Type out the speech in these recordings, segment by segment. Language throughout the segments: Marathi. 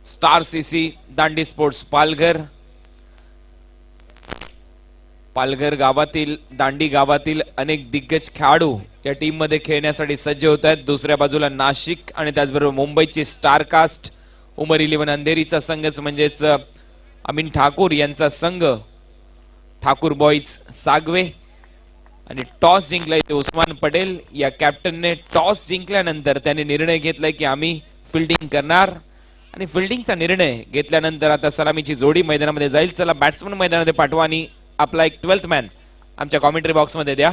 स्टार सीसी दांडी स्पोर्ट्स पालघर। पालघर गावातील दांडी गावातील अनेक दिग्गज खेळाडू या टीम मध्ये खेळण्यासाठी सज्ज होत आहेत। दुसऱ्या बाजूला नाशिक आणि त्याचबरोबर मुंबईची स्टार कास्ट उमर 11 अंधेरीचा संघच म्हणजेच अमीन ठाकूर यांचा संघ ठाकूर बॉईज सागवे। आणि टॉस जिंकलाय ते उस्मान पटेल या कॅप्टनने। टॉस जिंकल्यानंतर त्याने निर्णय घेतलाय की आम्ही फिल्डिंग करणार आणि फिल्डिंगचा निर्णय घेतल्यानंतर आता सलामीची जोडी मैदानामध्ये जाईल। चला बॅट्समन मैदानामध्ये पाठवा आणि आपला एक 12th मॅन आमच्या कॉमेंट्री बॉक्स मध्ये द्या।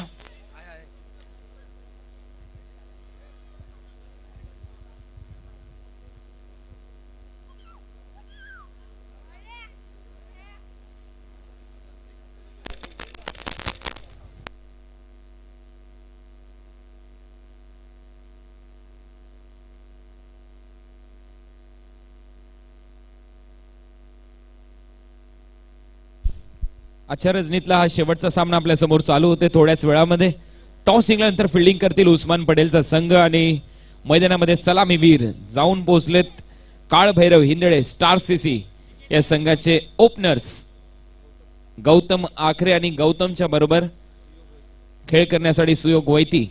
आजच्या रजनीतला हा शेवटचा सामना आपल्या समोर चालू होते। थोड्याच वेळामध्ये टॉस जिंकल्यानंतर फिल्डिंग करतील उस्मान पटेलचा संघ आणि मैदानामध्ये सलामीवीर जाऊन पोहोचलेत काळभैरव हिंदळे स्टार सीसी या संघाचे ओपनर्स गौतम आखरे आणि गौतमच्या बरोबर खेळ करण्यासाठी सुयोग वैती।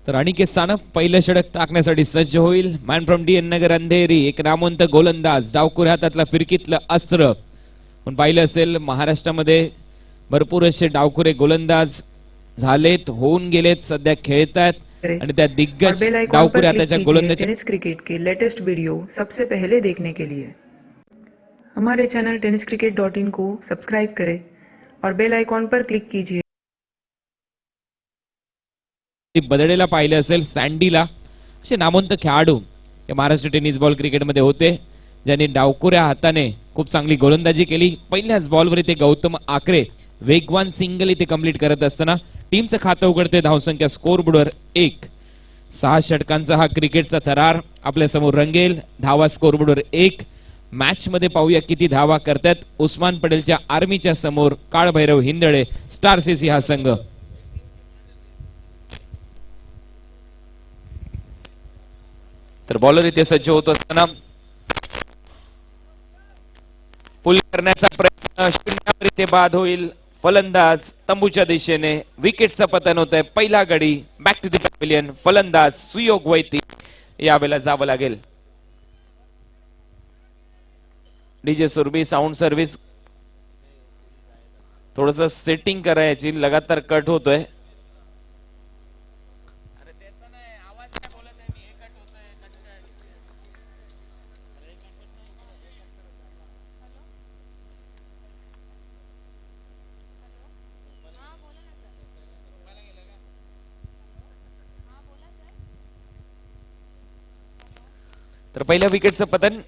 तर अनिकेत सानप पहिलं षटक टाकण्यासाठी सज्ज होईल। मॅन फ्रॉम DN नगर अंधेरी एक नामवंत गोलंदाज डावखुऱ्या हातातला फिरकीतलं अस्त्र। पण पाहिलं असेल महाराष्ट्रामध्ये भरपूर असे डावखुरे गोलंदाज झालेत होऊन गेलेत सध्या खेळतात आणि त्या दिग्गज डावखुऱ्या हाताच्या गोलंदाज टेनिस क्रिकेट के लेटेस्ट वीडियो सबसे पहले देखने के लिए हमारे चैनल tenniscricket.in को सब्सक्राइब करें और बेल आइकॉन पर क्लिक कीजिए। बदडेला पाहिलं असेल सँडीला असे नामवंत खेळाडू या महाराष्ट्र टेनिस बॉल क्रिकेटमध्ये होते ज्यांनी डावखुऱ्या हाताने खूप चांगली गोलंदाजी केली। पहिल्याच बॉलवर इथे गौतम आखरे वेगवान सिंगल इथे कंप्लीट करत असताना टीमचं खातं उघडते धावसंख्या स्कोर बोर्डवर 1। 6 षटकांचा हा क्रिकेटचा थरार आपल्या समोर रंगेल। धावा स्कोर बोर्डवर 1। मॅच मध्ये पाहूया किती धावा करतात उस्मान पटेलच्या आर्मीच्या समोर काळभैरव हिंदळे स्टार सीसी हा संघ। तर बॉलर इथे सज्ज होत असताना पुल करण्याचा प्रयत्न शून्यावर इथे बाद होईल। फलंदाज तंबूच्या दिशेने विकेटचं पतन होत आहे। पहिला गडी बॅक टू द पॅव्हिलियन फलंदाज सुयोग वैती यावेळेला जावं लागेल। डीजे सुरभी साऊंड सर्व्हिस थोडस सेटिंग करायची लगातार कट होतोय। तर पहिल्या विकेटचं पतन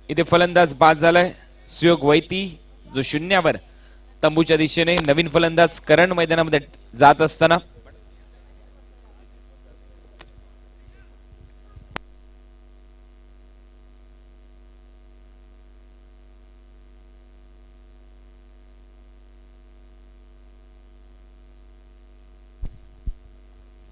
इथे फलंदाज बाद झालाय सुयोग वैती जो शून्यावर तंबूच्या दिशेने। नवीन फलंदाज करण मैदानामध्ये जात असताना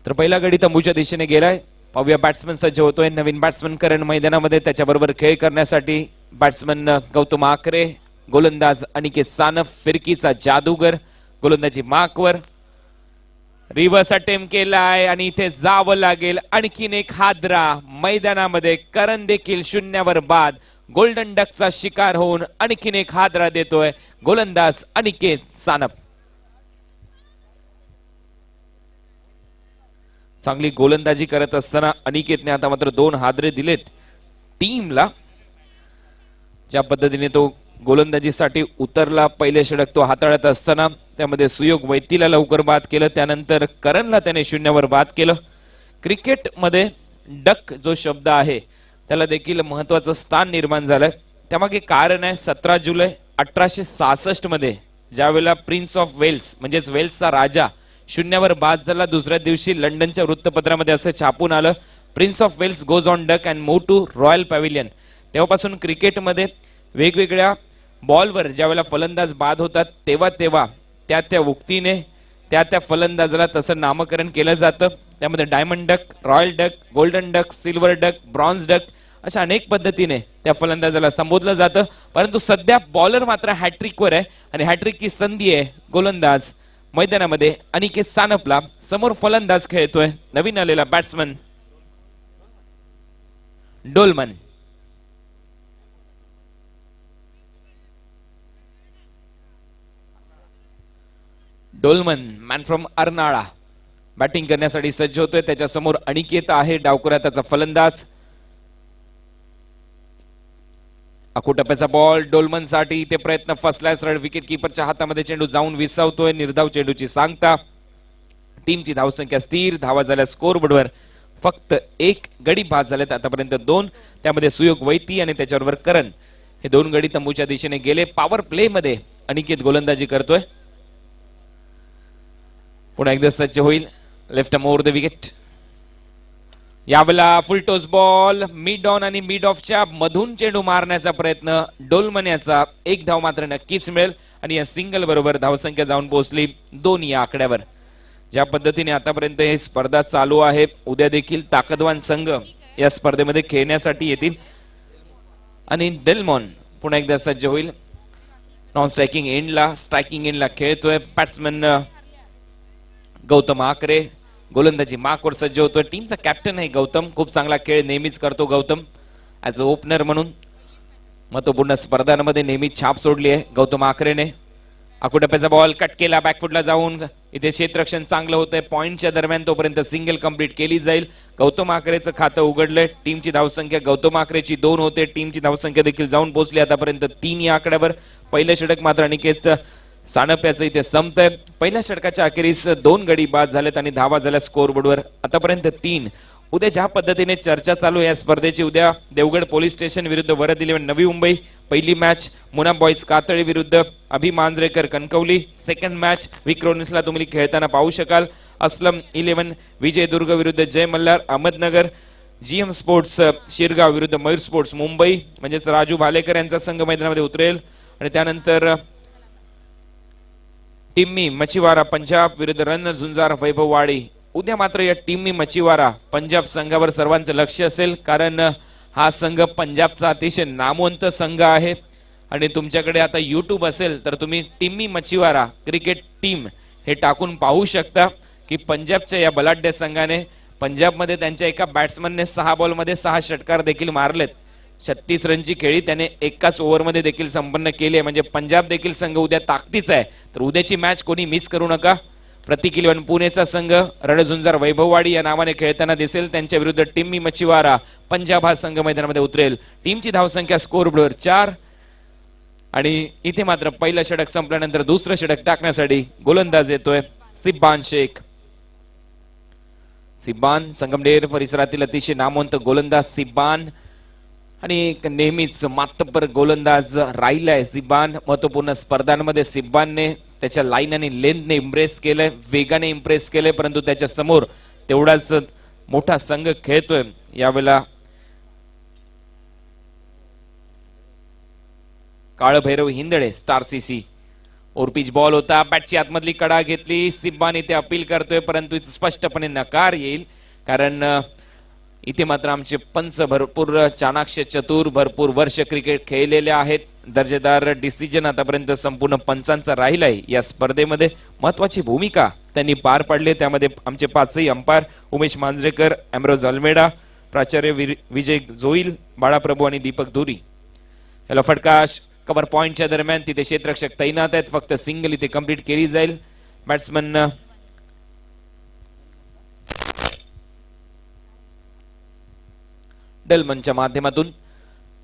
तर पहिला गडी तंबूच्या दिशेने गेलाय। पाहूया बॅट्समन सज्ज होतोय। नवीन बॅट्समन करण मैदानामध्ये त्याच्याबरोबर खेळ करण्यासाठी बॅट्समन गौतम आखरे गोलंदाज अनिकेत सानप फिरकीचा जादूगर गोलंदाजी मार्कवर रिव्हर्स अटेम्प्ट केलाय आणि इथे जावं लागेल। आणखीन एक हादरा मैदानामध्ये करण देखील शून्यावर बाद गोल्डन डकचा शिकार होऊन आणखीन एक हादरा देतोय गोलंदाज अनिकेत सानप। चांगली गोलंदाजी करत असताना अनिकेतने आता मात्र 2 हादरे दिलेत टीमला। ज्या पद्धतीने तो गोलंदाजीसाठी उतरला पहिले षटक तो हाताळत असताना त्यामध्ये सुयोग वैतीला लवकर बाद केलं, त्यानंतर करणला त्याने शून्यावर बाद केलं। क्रिकेटमध्ये डक जो शब्द आहे त्याला देखील महत्वाचं स्थान निर्माण झालंय. त्यामागे कारण आहे 17 जुलै 1866 मध्ये ज्यावेळेला प्रिन्स ऑफ वेल्स म्हणजेच वेल्सचा राजा शून्यावर बाद झाला, दुसऱ्या दिवशी लंडनच्या वृत्तपत्रामध्ये असं छापून आलं, prince of Wales goes on duck and move to royal pavilion. तेव्हापासून क्रिकेटमध्ये वेगवेगळ्या बॉलवर ज्यावेळेला फलंदाज बाद होतात तेव्हा तेव्हा त्या उक्तीने त्या फलंदाजाला तसं नामकरण केलं जातं. त्यामध्ये diamond duck, royal duck, golden duck, silver duck, bronze duck अशा अनेक पद्धतीने त्या फलंदाजाला संबोधलं जातं. परंतु सध्या बॉलर मात्र हॅट्रिकवर आहे आणि हॅट्रिकची संधी आहे गोलंदाज मैदानामध्ये अनिकेत सानपला. समोर फलंदाज खेळतोय नवीन आलेला batsman Dolman. Dolman man from Arnala batting करण्यासाठी सज्ज होतोय. त्याच्या समोर अनिकेत आहे डावखुरा त्याचा फलंदाज. अकुटप्प्याचा बॉल डोलमन साठी इथे प्रयत्न फसलाय. सरळ विकेट किपरच्या हातामध्ये चेंडू जाऊन विसावतोय. निर्धाव चेंडूची सांगता. टीमची धावसंख्या स्थिर. धावा झाल्या स्कोर बोर्डवर फक्त एक गडी बाद झालेत आतापर्यंत 2. त्यामध्ये सुयोग वैती आणि त्याच्याबरोबर करण हे 2 गडी तंबूच्या दिशेने गेले. पॉवर प्ले मध्ये अनिकेत गोलंदाजी करतोय. पुन्हा एकदा सज्ज होईल. Left over the wicket. यावेळेला full toss ball mid on आणि मिड ऑफच्या मधून चेंडू मारण्याचा प्रयत्न डोलमन याचा. 1 धाव मात्र नक्कीच मिळेल आणि या सिंगल बरोबर धावसंख्या जाऊन पोहोचली 2 या आकड्यावर. ज्या पद्धतीने आतापर्यंत ही स्पर्धा चालू आहे उद्या देखील ताकदवान संघ या स्पर्धेमध्ये खेळण्यासाठी येतील आणि डेल्मॉन पुन्हा एकदा सज्ज होईल. नॉन स्ट्रायकिंग एंडला स्ट्रायकिंग एंडला खेळतोय. बॅट्समन गौतम आकरे गोलंदाजी मार्कवर सज्ज होतोय. टीमचा कॅप्टन आहे गौतम. खूप चांगला खेळ नेहमीच करतो गौतम. ऍज अ ओपनर म्हणून महत्वपूर्ण स्पर्धांमध्ये नेहमी छाप सोडली आहे गौतम आकरेने. अकुटप्प्याचा बॉल कट केला बॅकफुटला जाऊन. इथे क्षेत्ररक्षण चांगलं होतंय. पॉइंटच्या दरम्यान तोपर्यंत सिंगल कंप्लीट केली जाईल. गौतम आकरेचं खातं उघडलंय. टीमची धावसंख्या गौतम आकरेची 2 होते. टीमची धावसंख्या देखील जाऊन पोहोचली आतापर्यंत 3 या आकड्यावर. पहिलं षटक मात्र अनिकेत सानप्याचं इथे संपतंय. पहिल्या षटकाच्या अखेरीस 2 गडी बाद झालेत आणि धावा झाल्या स्कोर बोर्डवर आतापर्यंत 3. उद्या ज्या पद्धतीने चर्चा चालू आहे या स्पर्धेची उद्या देवगड पोलीस स्टेशन विरुद्ध वरद इलेव्हन नवी मुंबई पहिली मॅच. मुना बॉईज कातळी विरुद्ध अभि मांजरेकर कणकवली. सेकंड मॅच विक्रोनिसला तुम्ही खेळताना पाहू शकाल. अस्लम 11 विजयदुर्ग विरुद्ध जय मल्हार अहमदनगर. जीएम स्पोर्ट्स शिरगाव विरुद्ध मयूर स्पोर्ट्स मुंबई म्हणजेच राजू भालेकर यांचा संघ मैदानामध्ये उतरेल. आणि त्यानंतर टिम्मी मच्छीवारा पंजाब विरुद्ध रन झुंजार वैभववाडी. उद्या मात्र या टिम्मी मच्छीवारा पंजाब संघावर सर्वांचं लक्ष असेल कारण हा संघ पंजाबचा अतिशय नामवंत संघ आहे आणि तुमच्याकडे आता YouTube असेल तर तुम्ही टिम्मी मच्छीवारा क्रिकेट टीम हे टाकून पाहू शकता की पंजाबच्या या बलाढ्य संघाने पंजाबमध्ये त्यांच्या एका बॅट्समनने 6 बॉलमध्ये 6 षटकार देखील मारलेत. 36 रनची खेळी त्याने एकाच ओव्हरमध्ये देखील संपन्न केली आहे. म्हणजे पंजाब देखील संघ उद्या ताकदीचा आहे. तर उद्याची मॅच कोणी मिस करू नका. प्रतीक 11 पुणेचा संघ रणझुंजार वैभववाडी या नावाने खेळताना दिसेल. त्यांच्या विरुद्ध टिम्मी मच्छीवारा पंजाब हा संघ मैदानामध्ये उतरेल. टीमची धावसंख्या स्कोर बोर्डवर 4 आणि इथे मात्र पहिलं षटक संपल्यानंतर दुसरं षटक टाकण्यासाठी गोलंदाज येतोय सिब्बान शेख. सिब्बान संगमनेर परिसरातील अतिशय नामवंत गोलंदाज सिब्बान आणि नेहमीच मातब्बर गोलंदाज राहिलाय सिब्बान. महत्वपूर्ण स्पर्धांमध्ये सिब्बानने त्याच्या लाईन आणि लेंथने इम्प्रेस केलंय, वेगाने इम्प्रेस केलंय. परंतु त्याच्या समोर तेवढाच मोठा संघ खेळतोय यावेळेला काळभैरव हिंदळे स्टार सीसी. ओरपीच बॉल होता. बॅटची आतमधली कडा घेतली. सिब्बान इथे अपील करतोय परंतु स्पष्टपणे नकार येईल कारण इथे मात्र आमचे पंच भरपूर चाणाक्ष चतुर भरपूर वर्ष क्रिकेट खेळलेले आहेत. दर्जेदार डिसिजन आतापर्यंत संपूर्ण पंचांचा राहिलाय या स्पर्धेमध्ये. महत्वाची भूमिका त्यांनी पार पाडली. त्यामध्ये आमचे 5ही umpire Umesh Manjrekar, Ambrose Almeida, प्राचार्य विजय जोईल, बाळाप्रभू आणि दीपक धुरी. याला फटका कव्हर पॉइंटच्या दरम्यान तिथे क्षेत्ररक्षक तैनात आहेत. फक्त सिंगल इथे कंप्लीट केली जाईल. बॅट्समन डेल्मनच्या माध्यमातून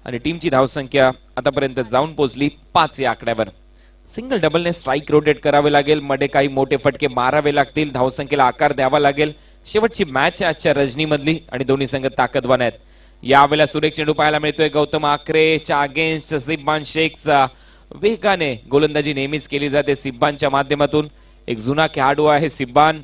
आणि टीमची धावसंख्या आतापर्यंत जाऊन पोहोचली 5 या आकड्यावर. सिंगल डबलने स्ट्राइक रोटेट करावे लागेल. मध्ये काही मोठे फटके मारावे लागतील. धावसंख्येला आकार द्यावा लागेल. शेवटची मॅच आहे आजच्या रजनी मधली आणि दोन्ही संघ ताकदवान आहेत. यावेळेला सुरेख चेंडू पाहायला मिळतोय गौतम आकरेच्या अगेन्स्ट सिब्बान शेखचा. वेगाने गोलंदाजी नेहमीच केली जाते सिब्बानच्या माध्यमातून. एक जुना खेळाडू आहे सिब्बान.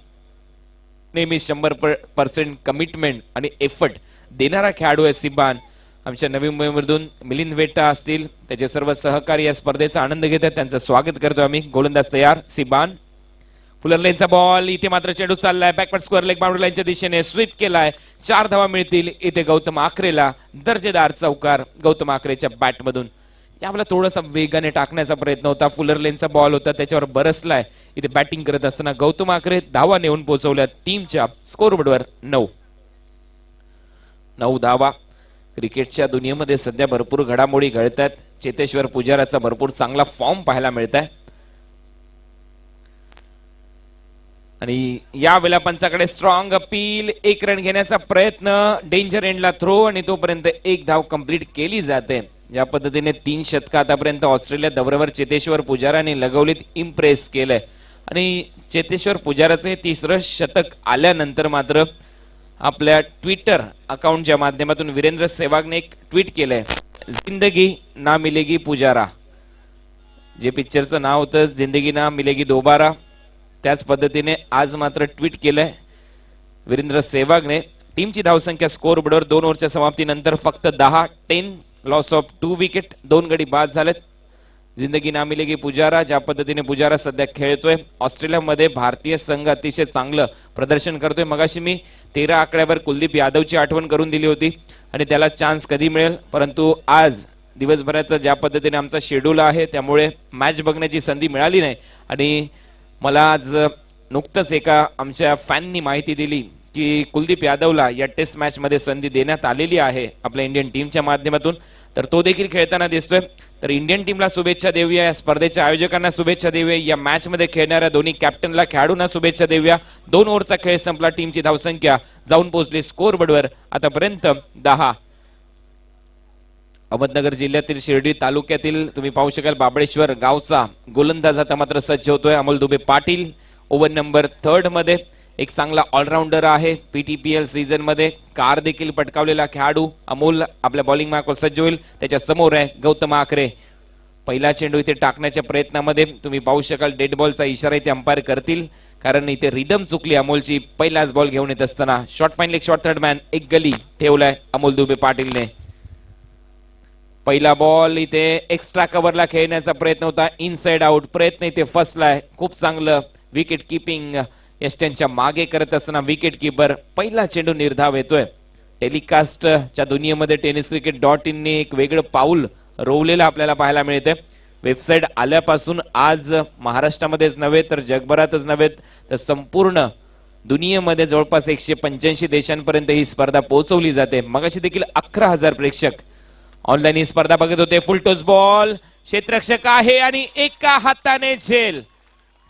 नेहमी 100% कमिटमेंट आणि एफर्ट देणारा खेळाडू आहे सिब्बान. आमच्या नवी मुंबईमधून मिलिंद वेटा असतील त्याचे सर्व सहकारी या स्पर्धेचा आनंद घेत आहेत. त्यांचं स्वागत करतो आम्ही. गोलंदाज तयार सिब्बान. फुलर लेनचा बॉल. इथे मात्र चेंडू चाललाय बॅकवर्ड स्क्वेअर लेग बाउंड्री लाईनच्या दिशेने स्वीप केलाय. 4 धावा मिळतील इथे गौतम आकरेला. दर्जेदार चौकार गौतम आकरेच्या बॅट मधून. यावेळेला थोडासा वेगाने टाकण्याचा प्रयत्न होता. फुलर लेनचा बॉल होता त्याच्यावर बरसलाय. इथे बॅटिंग करत असताना गौतम आकरे धावा नेऊन पोहोचवल्या टीमच्या स्कोरबोर्डवर 9 धावा. क्रिकेटच्या दुनियेमध्ये सध्या भरपूर घडामोडी घडतात. चेतेश्वर पुजाराचा भरपूर चांगला फॉर्म पाहायला मिळत आहे आणि यावेळेला पंचाकडे स्ट्रॉंग अपील. 1 रन घेण्याचा प्रयत्न. डेंजर एंडला थ्रो आणि तोपर्यंत 1 धाव कंप्लीट केली जाते. ज्या पद्धतीने 3 शतक आतापर्यंत ऑस्ट्रेलिया दौऱ्यावर चेतेश्वर पुजाराने लगवलीत इम्प्रेस केलंय आणि चेतेश्वर पुजाराचे 3रं शतक आल्यानंतर मात्र आपल्या ट्विटर अकाउंटच्या माध्यमातून वीरेंद्र सेहवागने एक ट्विट केलंय. जिंदगी ना मिलेगी पुजारा. जे पिक्चरचं नाव होतं जिंदगी ना मिलेगी दोबारा त्याच पद्धतीने आज मात्र ट्विट केलंय वीरेंद्र सेहवागने. टीमची धावसंख्या स्कोर बोर्डवर 2 ओव्हरच्या समाप्तीनंतर फक्त 10 लॉस ऑफ 2 विकेट. 2 गडी बाद झालेत. जिंदगी ना मिलेगी पुजारा. ज्या पद्धतीने पुजारा सध्या खेळतोय ऑस्ट्रेलियामध्ये भारतीय संघ अतिशय चांगलं प्रदर्शन करतोय. मगाशी मी 13 आकड्यावर कुलदीप यादवची आठवण करून दिली होती आणि त्याला चान्स कधी मिळेल, परंतु आज दिवसभराचा ज्या पद्धतीने आमचा शेड्यूल आहे त्यामुळे मॅच बघण्याची संधी मिळाली नाही. आणि मला आज नुकतंच एका आमच्या फॅननी माहिती दिली की कुलदीप यादवला या टेस्ट मॅच मध्ये संधी देण्यात आलेली आहे आपल्या इंडियन टीमच्या माध्यमातून. तर तो देखील खेळताना दिसतोय. तर इंडियन टीमला शुभेच्छा देऊया. या स्पर्धेच्या आयोजकांना शुभेच्छा देऊया. या मॅच मध्ये खेळणाऱ्या दोन्ही कॅप्टनला खेळाडूंना शुभेच्छा देऊया. 2 ओव्हरचा खेळ संपला. टीमची धावसंख्या जाऊन पोहोचली स्कोर बोर्डवर आतापर्यंत 10. अहमदनगर जिल्ह्यातील शिर्डी तालुक्यातील तुम्ही पाहू शकाल बाबळेश्वर गावचा गोलंदाज आता मात्र सज्ज होतोय अमोल दुबे पाटील. ओव्हर नंबर 3 मध्ये एक चांगला ऑलराऊंडर आहे. PTPL सीझन मध्ये कार देखील पटकावलेला खेळाडू अमोल आपल्या बॉलिंग मार्कवर सज्ज होईल. त्याच्या समोर आहे गौतम आकरे. पहिला चेंडू इथे टाकण्याच्या प्रयत्नामध्ये तुम्ही पाहू शकाल डेड बॉलचा इशारा इथे अंपायर करतील कारण इथे रिदम चुकली अमोलची. पहिलाच बॉल घेऊन येत असताना short fine leg short third man एक गली ठेवलाय अमोल दुबे पाटीलने. पहिला बॉल इथे एक्स्ट्रा कव्हरला खेळण्याचा प्रयत्न होता. इनसाइड आउट प्रयत्न इथे फसलाय. खूप चांगलं विकेट किपिंग यष्ट्यांच्या मागे करत असताना विकेट किपर. पहिला चेंडू निर्धाव येतोय. टेलिकास्टच्या दुनियेमध्ये tenniscricket.in ने एक वेगळं पाऊल रोवलेलं आपल्याला पाहायला मिळते. वेबसाईट आल्यापासून आज महाराष्ट्रामध्येच नव्हे तर जगभरातच नव्हे तर संपूर्ण दुनियेमध्ये जवळपास 185 देशांपर्यंत ही स्पर्धा पोहोचवली जाते. मगाशी देखील 11,000 प्रेक्षक ऑनलाईन ही स्पर्धा बघत होते. Full toss ball. क्षेत्ररक्षक आहे आणि एका हाताने झेल.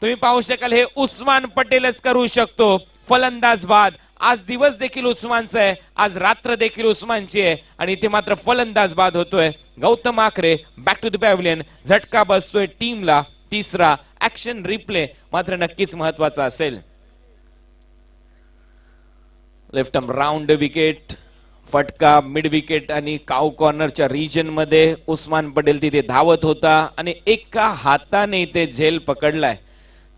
तुम्ही पाहू शकाल हे उस्मान पटेलच करू शकतो. फलंदाज बाद. आज दिवस देखील उस्मानचा आहे. आज रात्र देखील उस्मानची आहे आणि इथे मात्र फलंदाज बाद होतोय. Gautam Akre back to the pavilion. झटका बसतोय टीमला. 3रा ऍक्शन रिप्ले मात्र नक्कीच महत्वाचा असेल. Left arm round wicket. फटका मिड विकेट आणि काउ कॉर्नरच्या रिजन मध्ये उस्मान पटेल तिथे धावत होता आणि एका हाताने इथे झेल पकडलाय.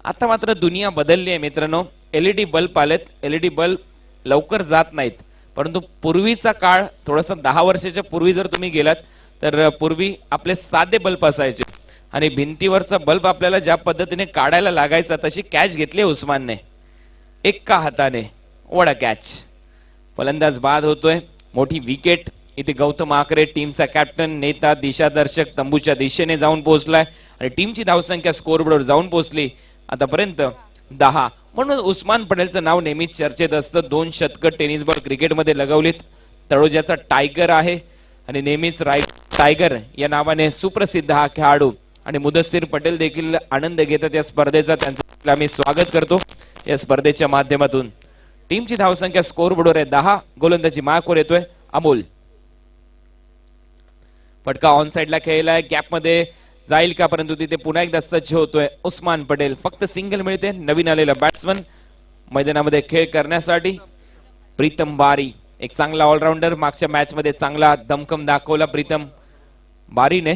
आता मात्र दुनिया बदलली आहे मित्रांनो. LED बल्ब आलेत. LED बल्ब लवकर जात नाहीत, परंतु पूर्वीचा काळ थोडासा 10 वर्षाच्या पूर्वी जर तुम्ही गेलात तर पूर्वी आपले साधे बल्ब असायचे आणि भिंतीवरचा बल्ब आपल्याला ज्या पद्धतीने काढायला लागायचा तशी कॅच घेतली उस्मानने एका हाताने. वडा कॅच. फलंदाज बाद होतोय. मोठी विकेट. इथे गौतम आकरे टीमचा कॅप्टन नेता दिशादर्शक तंबूच्या दिशेने जाऊन पोहोचलाय आणि टीमची धावसंख्या स्कोरबोर्डवर जाऊन पोहोचली आतापर्यंत 10. म्हणून उस्मान पटेलचं नाव नेहमीच चर्चेत असतं. 2 शतक टेनिस बॉल क्रिकेटमध्ये लगवलीत. तळोजाचा टायगर आहे आणि नेहमीच टायगर या नावाने सुप्रसिद्ध हा खेळाडू आणि मुदस्सीर पटेल देखील आनंद घेतात या स्पर्धेचा. त्यांचं आम्ही स्वागत करतो या स्पर्धेच्या माध्यमातून. टीमची धावसंख्या स्कोर बोर्डवर आहे 10. गोलंदाजी मार्कवर येतोय अमोल. फटका ऑन साइडला खेळलाय. गॅप मध्ये जाईल का, परंतु तिथे पुन्हा एकदा सज्ज होतोय उस्मान पटेल. फक्त सिंगल मिळते. नवीन आलेला बॅट्समन मैदानामध्ये खेळ करण्यासाठी प्रीतम बारी, एक चांगला ऑलराऊंडर. मागच्या मॅच मध्ये चांगला दमखम दाखवला प्रीतम बारीने.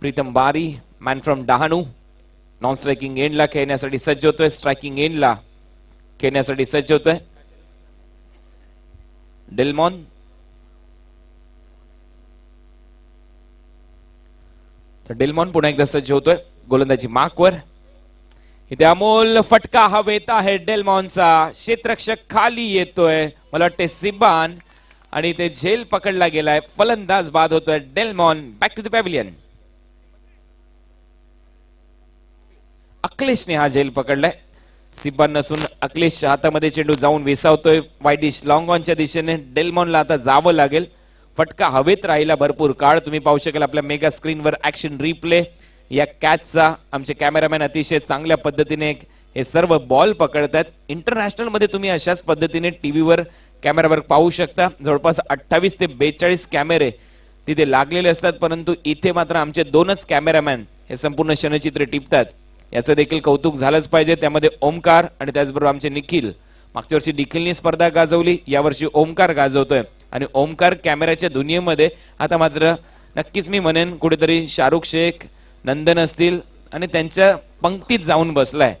प्रीतम बारी man from Dahanu non striking एंडला खेळण्यासाठी सज्ज होतोय, स्ट्रायकिंग एंडला खेळण्यासाठी सज्ज होतोय. डेल्मॉन तर डेल्मॉन पुन्हा एकदा सज्ज होतोय गोलंदाजी मार्कवर. इथे अमोल फटका हवेत आहे डेल्मॉनचा, क्षेत्ररक्षक खाली येतोय, मला वाटते सिबान, आणि ते झेल पकडला गेलाय. फलंदाज बाद होतोय Delmon. Back to the pavilion. अखिलेशने हा झेल पकडलाय, सिबान नसून अखिलेशच्या हातामध्ये चेंडू जाऊन विसावतोय वाईडिश लॉंग ऑनच्या दिशेने. डेल्मॉनला आता जावं लागेल. फटका हवेत राहिला भरपूर काळ. तुम्ही पाहू शकाल आपल्या मेगा स्क्रीनवर ऍक्शन रिप्ले या कॅचचा. आमचे कॅमेरामॅन अतिशय चांगल्या पद्धतीने हे सर्व बॉल पकडतात. इंटरनॅशनल मध्ये तुम्ही अशाच पद्धतीने टीव्हीवर कॅमेरावर पाहू शकता. जवळपास 28 ते 42 कॅमेरे तिथे लागलेले असतात, परंतु इथे मात्र आमचे 2च कॅमेरामॅन हे संपूर्ण क्षणचित्र टिपतात. याचं देखील कौतुक झालंच पाहिजे. त्यामध्ये ओमकार आणि त्याचबरोबर आमचे निखिल. मागच्या वर्षी निखिलने स्पर्धा गाजवली, यावर्षी ओमकार गाजवतोय. आणि ओमकार कॅमेऱ्याच्या दुनियेमध्ये आता मात्र नक्कीच मी म्हणेन कुठेतरी शाहरुख शेख, नंदन असतील आणि त्यांच्या पंक्तीत जाऊन बसलाय.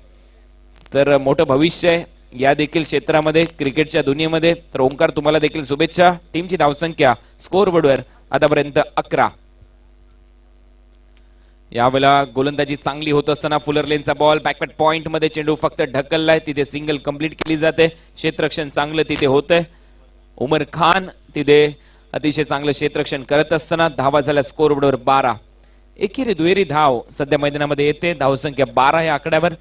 तर मोठं भविष्य आहे या देखील क्षेत्रामध्ये, क्रिकेटच्या दुनियेमध्ये. तर ओमकार तुम्हाला देखील शुभेच्छा. टीमची धावसंख्या स्कोर बोर्डवर आतापर्यंत 11. यावेळेला गोलंदाजी चांगली होत असताना फुलर लेनचा बॉल बॅकवर्ड पॉइंट मध्ये चेंडू फक्त ढकललाय, तिथे सिंगल कंप्लीट केली जाते. क्षेत्ररक्षण चांगलं तिथे होतंय. उमर खान तिथे अतिशय चांगलं क्षेत्ररक्षण करत असताना धावा झाल्या स्कोर बोर्डवर 12. एकेरी दुहेरी धाव सध्या मैदानामध्ये येते. धावसंख्या 12 या आकड्यावर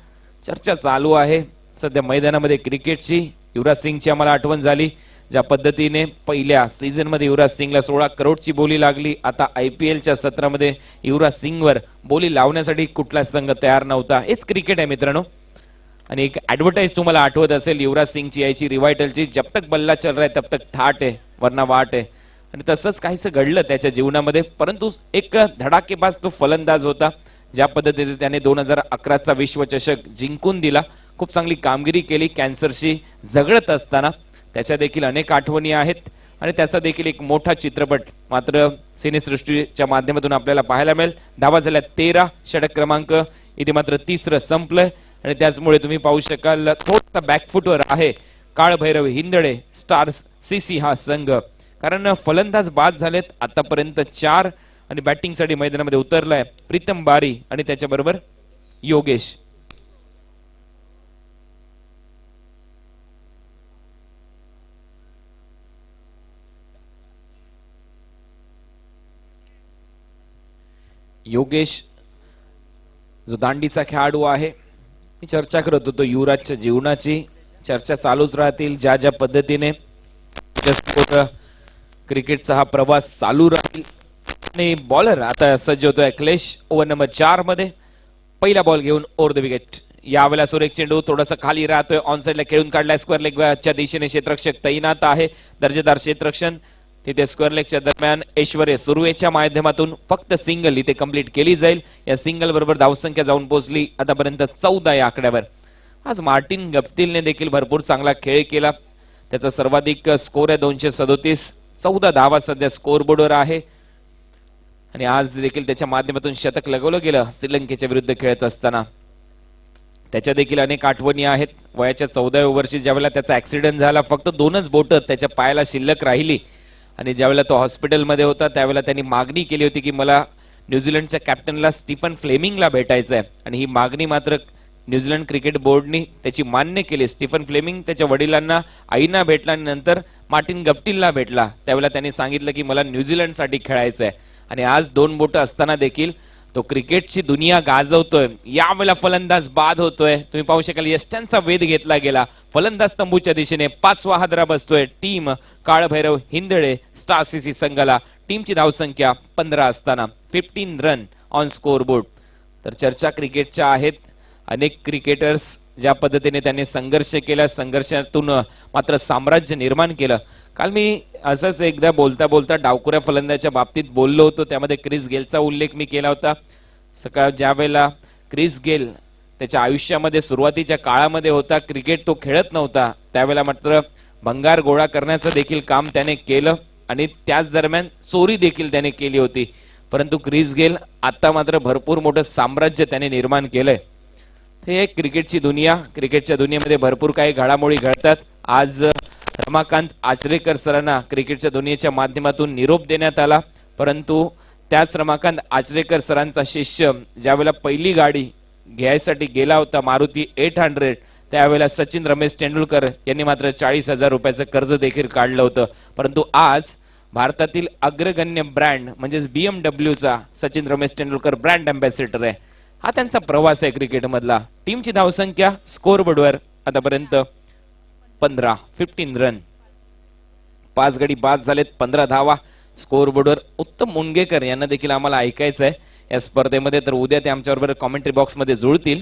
चर्चा चालू आहे सध्या मैदानामध्ये क्रिकेटची. युवराज सिंगची आम्हाला आठवण झाली, ज्या पद्धतीने पहिल्या सीझन मध्ये युवराज सिंगला 16 करोडची बोली लागली. आता IPLच्या सत्रामध्ये युवराज सिंगवर बोली लावण्यासाठी कुठला संघ तयार नव्हता. हेच क्रिकेट आहे मित्रांनो. आणि एक ऍडव्हर्टाइज तुम्हाला आठवत असेल युवराज सिंगची यायची रिवायटलची, जब तक बल्ला चल रहा है तब तक ठाट है वरना वाट है. आणि तसंच काहीसं घडलं त्याच्या जीवनामध्ये, परंतु एक धडाकेबाज तो फलंदाज होता. ज्या पद्धतीने त्याने 2011चा विश्वचषक जिंकून दिला, खूप चांगली कामगिरी केली कॅन्सरशी झगडत असताना. त्याच्या देखील अनेक आठवणी आहेत आणि त्याचा देखील एक मोठा चित्रपट मात्र सिनेसृष्टीच्या माध्यमातून आपल्याला पाहायला मिळेल. धावा झाल्या 13, षटक क्रमांक इथे मात्र 3रं संपलंय. आणि त्याचमुळे तुम्ही पाहू शकाल थोडा बॅकफुटवर आहे काळभैरव हिंदळे स्टार्स CC हा संघ, कारण फलंदाज बाद झालेत आतापर्यंत 4 आणि बॅटिंगसाठी मैदानामध्ये उतरलाय प्रीतम बारी आणि त्याच्याबरोबर योगेश. योगेश जो दांडीचा खेळाडू आहे, मी चर्चा करत होतो युवराजच्या जीवनाची. चर्चा चालूच राहतील ज्या ज्या पद्धतीने क्रिकेटचा हा प्रवास चालू राहील. आणि बॉलर आता सज्ज होतोय अखिलेश ओव्हर नंबर 4 मध्ये. पहिला बॉल घेऊन ओव्हर द विकेट. यावेळेला सुरेख चेंडू थोडासा खाली राहतोय, ऑन साइडला खेळून काढलाय. स्क्वेअर लेगच्या दिशेने क्षेत्ररक्षक तैनात आहे, दर्जेदार क्षेत्ररक्षण. तिथे स्क्वेअर लेगच्या दरम्यान ऐश्वर्य सुर्वेच्या माध्यमातून फक्त सिंगल इथे कंप्लीट केली जाईल. या सिंगल बरोबर धावसंख्या जाऊन पोहोचली आतापर्यंत 14 या आकड्यावर. आज मार्टिन गप्टिलने देखील भरपूर चांगला खेळ केला. त्याचा सर्वाधिक स्कोर आहे 237. 14 धावा सध्या स्कोर बोर्डवर आहे. आणि आज देखील त्याच्या माध्यमातून शतक लगवलं गेलं श्रीलंकेच्या विरुद्ध खेळत असताना. त्याच्या देखील अनेक आठवणी आहेत. वयाच्या 14व्या वर्षी ज्यावेळेला त्याचा ऍक्सिडेंट झाला, फक्त 2च बोट त्याच्या पायाला शिल्लक राहिली. आणि ज्यावेळेला तो हॉस्पिटलमध्ये होता त्यावेळेला त्यांनी मागणी केली होती की मला न्यूझीलंडच्या कॅप्टनला स्टीफन फ्लेमिंगला भेटायचं आहे. आणि ही मागणी मात्र न्यूझीलंड क्रिकेट बोर्डनी त्याची मान्य केली. स्टीफन फ्लेमिंग त्याच्या वडिलांना आईना भेटला आणि नंतर मार्टिन गप्टिलला भेटला. त्यावेळेला त्यांनी सांगितलं की मला न्यूझीलंडसाठी खेळायचं आहे. आणि आज 2 बोट असताना देखील तो क्रिकेटची दुनिया गाजवतोय. यावेळेला फलंदाज बाद होतोय. तुम्ही पाहू शकाल यष्ट्यांचा वेध घेतला गेला. फलंदाज तंबूच्या दिशेने 5वा हादरा बसतोय. टीम काळभैरव हिंदळे स्टार CC संघाला. टीमची धावसंख्या 15 असताना 15 रन ऑन स्कोर बोर्ड. तर चर्चा क्रिकेटच्या आहेत. अनेक क्रिकेटर्स ज्या पद्धतीने त्यांनी संघर्ष केला, संघर्षातून मात्र साम्राज्य निर्माण केलं. काल मी असंच एकदा बोलता बोलता डावखुऱ्या फलंदाजाच्या बाबतीत बोललो होतो. त्यामध्ये क्रिस गेलचा उल्लेख मी केला होता. सकाळ ज्या वेळेला क्रिस गेल त्याच्या आयुष्यामध्ये सुरुवातीच्या काळामध्ये होता. क्रिकेट तो खेळत नव्हता त्यावेळेला मात्र भंगार गोळा करण्याचं देखील काम त्याने केलं आणि त्याच दरम्यान चोरी देखील त्याने केली होती. परंतु क्रिस गेल आता मात्र भरपूर मोठं साम्राज्य त्याने निर्माण केलंय. हे एक क्रिकेटची दुनिया. क्रिकेटच्या दुनियेमध्ये भरपूर काही घडामोडी घडतात. आज रमाकांत आचरेकर सरांना क्रिकेटच्या दुनियेच्या माध्यमातून निरोप देण्यात आला. परंतु त्याच रमाकांत आचरेकर सरांचा शिष्य ज्यावेळेला पहिली गाडी घ्यायसाठी गेला होता मारुती 800, त्यावेळेला सचिन रमेश तेंडुलकर यांनी मात्र 40,000 रुपयाचं कर्ज देखील काढलं होतं. परंतु आज भारतातील अग्रगण्य ब्रँड म्हणजेच BMWचा सचिन रमेश तेंडुलकर ब्रँड अँबॅसेडर आहे. हा त्यांचा प्रवास आहे क्रिकेटमधला. टीमची धावसंख्या स्कोअरबोर्डवर आतापर्यंत 15 रन, 5 गडी बाद झालेत, 15 धावा. स्कोअरबोर्डवर उत्तम मुनगेकर यांना देखील आम्हाला ऐकायचं आहे या स्पर्धेमध्ये. तर उद्या ते आमच्याबरोबर कॉमेंट्री बॉक्समध्ये जुळतील,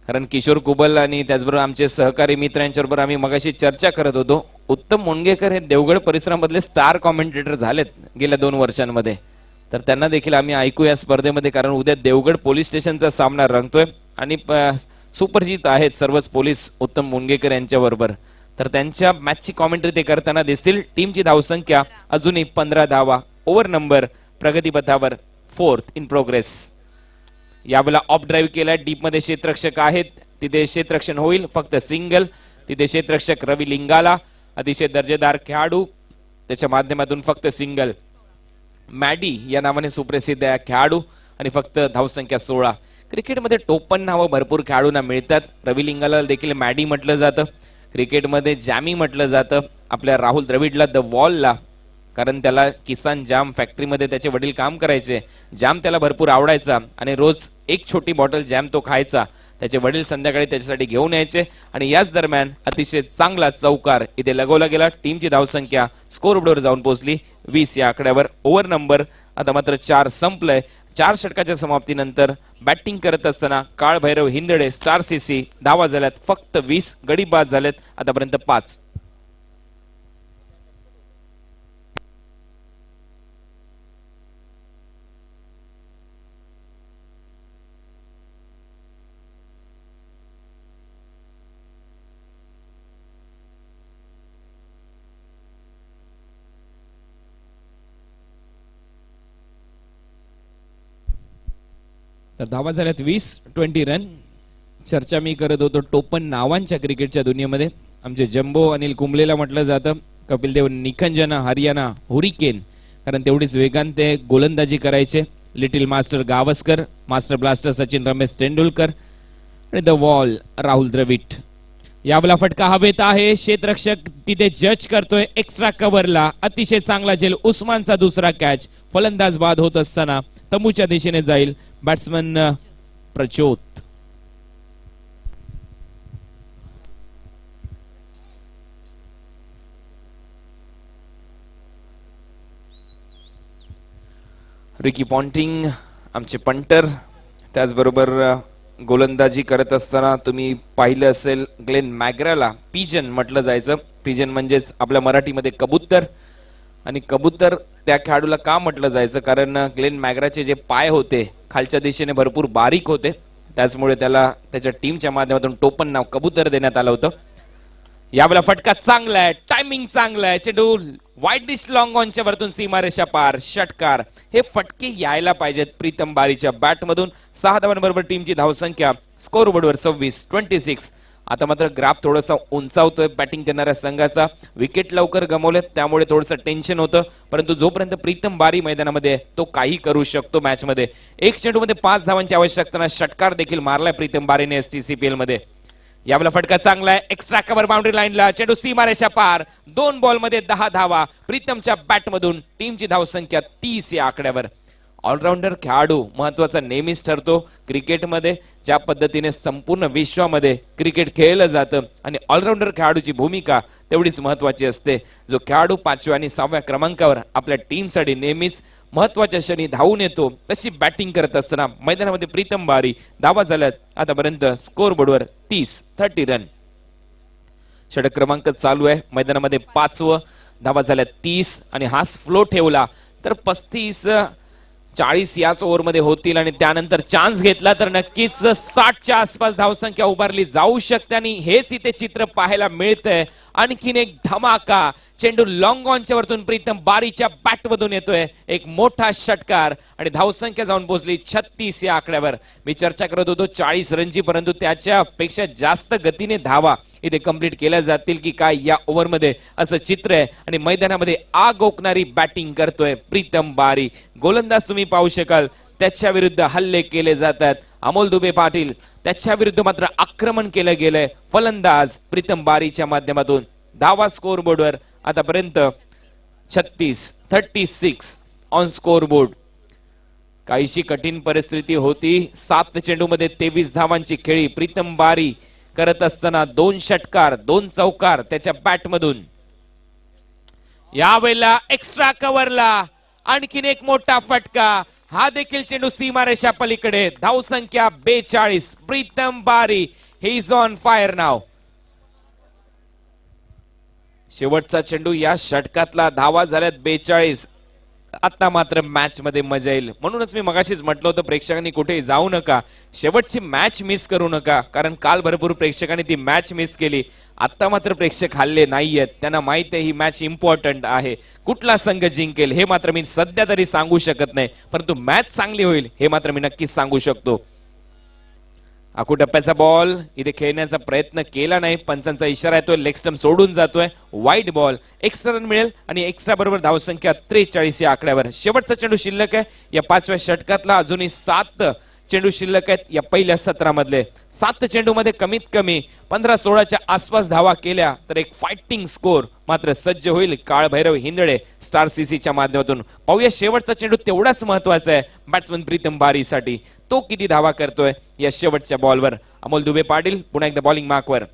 कारण किशोर कुबल आणि त्याचबरोबर आमचे सहकारी मित्र यांच्याबरोबर आम्ही मगाशी चर्चा करत होतो. उत्तम मुनगेकर हे देवगड परिसरामधले स्टार कॉमेंटेटर झालेत गेल्या 2 वर्षांमध्ये. तर त्यांना देखील आम्ही ऐकू या स्पर्धेमध्ये, कारण उद्या देवगड पोलीस स्टेशनचा सामना रंगतोय आणि सुपरजित आहेत सर्वच पोलीस उत्तम मुनगेकर यांच्या बरोबर. तर त्यांच्या मॅचची कॉमेंट्री ते करताना दिसतील. टीमची धावसंख्या अजूनही 15 धावा. ओव्हर नंबर प्रगतीपथावर 4th इन प्रोग्रेस. यावेळेला ऑफ ड्राईव्ह केला. डीप मध्ये क्षेत्ररक्षक आहेत, तिथे क्षेत्ररक्षण होईल, फक्त सिंगल. तिथे क्षेत्ररक्षक रवी लिंगाला अतिशय दर्जेदार खेळाडू, त्याच्या माध्यमातून फक्त सिंगल. मॅडी या नावाने सुप्रसिद्ध आहे खेळाडू आणि फक्त धावसंख्या 16. क्रिकेटमध्ये टोपण नावं भरपूर खेळाडूंना मिळतात. रवी लिंगाला देखील मॅडी म्हटलं जातं, क्रिकेटमध्ये जॅमी म्हटलं जातं. आपल्या राहुल द्रविडला द वॉलला, कारण त्याला किसान जाम फॅक्टरीमध्ये त्याचे वडील काम करायचे. जाम त्याला भरपूर आवडायचा आणि रोज एक छोटी बॉटल जॅम तो खायचा. त्याचे वडील संध्याकाळी त्याच्यासाठी घेऊन यायचे आणि याच दरम्यान अतिशय चांगला चौकार इथे लगवला गेला. टीमची धावसंख्या स्कोअरबोर्डवर जाऊन पोहोचली 20 या आकड्यावर. ओव्हर नंबर आता मात्र 4 संपलंय. 4 षटकाच्या समाप्तीनंतर बॅटिंग करत असताना काळभैरव हिंदडे स्टार सीसी धावा झाल्यात फक्त 20, गडी बाद झालेत आतापर्यंत 5. तर धावा झाल्यात 20 रन. चर्चा मी करत होतो टोपण नावांच्या क्रिकेटच्या दुनियेमध्ये. आमचे जम्बो अनिल कुंबलेला म्हटलं जातं, कपिल देव निखंजना हरियाणा हुरिकेन, कारण तेवढीच वेगान ते गोलंदाजी करायचे. Little master Gavaskar, master blaster Sachin Ramesh Tendulkar आणि द वॉल राहुल द्रविड. यावेळेला फटका हवेत आहे, क्षेत्ररक्षक तिथे जज करतोय. एक्स्ट्रा कव्हरला अतिशय चांगला झेल. उस्मानचा दुसरा कॅच. फलंदाज बाद होत असताना तंबूच्या दिशेने जाईल बॅट्समन प्रचोत. रिकी पॉन्टिंग आमचे पंटर. त्याचबरोबर गोलंदाजी करत असताना तुम्ही पाहिलं असेल ग्लेन मॅग्राला पिजन म्हटलं जायचं. पिजन म्हणजेच आपल्या मराठीमध्ये कबूतर, आणि कबूतर त्या खेळाडूला का म्हटलं जायचं, कारण ग्लेन मॅग्राचे जे पाय होते खालच्या दिशेने भरपूर बारीक होते, त्याचमुळे त्याला त्याच्या टीमच्या माध्यमातून टोपण नाव कबूतर देण्यात आलं होतं. यावेळेला फटका चांगला आहे, टायमिंग चांगला आहे. चेंडू वाईट डिश लॉंग ऑनच्या वरतून सीमारेषा पार. षटकार. हे फटके यायला पाहिजेत प्रीतम बारीच्या बॅट मधून. 6 धावांबरोबर टीमची धावसंख्या स्कोअरबोर्डवर 26. आता मात्र ग्राफ थोडासा उंचावतोय बॅटिंग करणाऱ्या संघाचा. विकेट लवकर गमावलेत त्यामुळे थोडंसं टेन्शन होतं, परंतु जोपर्यंत प्रीतम बारी मैदानामध्ये तो काही करू शकतो मॅच मध्ये. एक चेंडूमध्ये 5 धावांची आवश्यकता. षटकार देखील मारलाय प्रीतम बारीने STCPL मध्ये. यावेळेला फटका चांगला आहे, एक्स्ट्रा कव्हर बाउंड्री लाईनला. चेंडू सीमारेषा पार. 2 बॉल मध्ये 10 धावा प्रीतमच्या बॅट मधून. टीमची धावसंख्या 30 या आकड्यावर. ऑलराऊंडर खेळाडू महत्वाचा नेहमीच ठरतो क्रिकेटमध्ये. ज्या पद्धतीने संपूर्ण विश्वामध्ये क्रिकेट खेळलं जातं आणि ऑलराऊंडर खेळाडूची भूमिका तेवढीच महत्वाची असते. जो खेळाडू 5व्या आणि 6व्या क्रमांकावर आपल्या टीमसाठी नेहमीच महत्वाच्या क्षणी धावून येतो, तशी बॅटिंग करत असताना मैदानामध्ये प्रीतम बारी. धावा झाल्यात आतापर्यंत स्कोअरबोर्डवर 30 रन. षटक क्रमांक चालू आहे मैदानामध्ये 5वं. धावा झाल्यात 30 आणि हाच फ्लो ठेवला तर 35 40 याच ओव्हरमध्ये होतील आणि त्यानंतर चान्स घेतला तर नक्कीच 60च्या आसपास धावसंख्या उभारली जाऊ शकते आणि हेच इथे चित्र पाहायला मिळतंय. आणखीन एक धमाका, चेंडू लॉंग ऑनच्या वरतून प्रीतम बारीच्या बॅटमधून येतोय, एक मोठा षटकार आणि धावसंख्या जाऊन पोहोचली 36 या आकड्यावर. मी चर्चा करत होतो 40 रनची, परंतु त्याच्यापेक्षा जास्त गतीने धावा इथे कंप्लीट केल्या जातील की काय या ओव्हरमध्ये असं चित्र आहे. आणि मैदानामध्ये आग ओकणारी बॅटिंग करतोय प्रीतम बारी. गोलंदाज तुम्ही पाहू शकाल त्याच्या विरुद्ध हल्ले केले जातात. अमोल दुबे पाटील त्याच्या विरुद्ध मात्र आक्रमण केलं गेलंय. फलंदाज प्रीतम बारीच्या माध्यमातून धावा स्कोर बोर्डवर आतापर्यंत 36 ऑन स्कोर बोर्ड. काहीशी कठीण परिस्थिती होती. 7 चेंडूमध्ये 23 धावांची खेळी प्रीतम बारी करत असताना 2 षटकार 2 चौकार त्याच्या बॅटमधून. यावेळेला एक्स्ट्रा कव्हरला आणखीन एक मोठा फटका. हा देखील चेंडू सीमारेषा पलीकडे. धावसंख्या 42. प्रीतम बारी ही इज ऑन फायर नाव. शेवटचा चेंडू या षटकातला. धावा झाल्यात 42. आता मात्र मॅच मध्ये मजा येईल. म्हणूनच मी मगाशीच म्हटलं होतं प्रेक्षकांनी कुठेही जाऊ नका, शेवटची मॅच मिस करू नका, कारण काल भरपूर प्रेक्षकांनी ती मॅच मिस केली. आता मात्र प्रेक्षक हल्ले नाहीयेत, त्यांना माहिती आहे ही मॅच इम्पॉर्टंट आहे. कुठला संघ जिंकेल हे मात्र मी सध्या तरी सांगू शकत नाही, परंतु मॅच चांगली होईल हे मात्र मी नक्कीच सांगू शकतो. आकुटप्प्याचा बॉल इथे खेळण्याचा प्रयत्न केला नाही. पंचांचा इशारा येतोय, लेग स्टंप सोडून जातोय. Wide ball. एक्स्ट्रा रन मिळेल आणि एक्स्ट्रा बरोबर धावसंख्या 43 या आकड्यावर. शेवटचा चेंडू शिल्लक आहे या 5व्या षटकातला. अजूनही 7 चेंडू शिल्लक आहेत या पहिल्या 17 मधले. 7 चेंडू मध्ये कमीत कमी 15-16च्या आसपास धावा केल्या तर एक फायटिंग स्कोर मात्र सज्ज होईल काळभैरव हिंदळे स्टार सीसीच्या माध्यमातून. पाहूया शेवटचा चेंडू तेवढाच महत्वाचा आहे बॅट्समन प्रीतम बारीसाठी. तो किती धावा करतोय या शेवटच्या बॉलवर. अमोल दुबे पाटील पुन्हा एकदा बॉलिंग मार्कवर.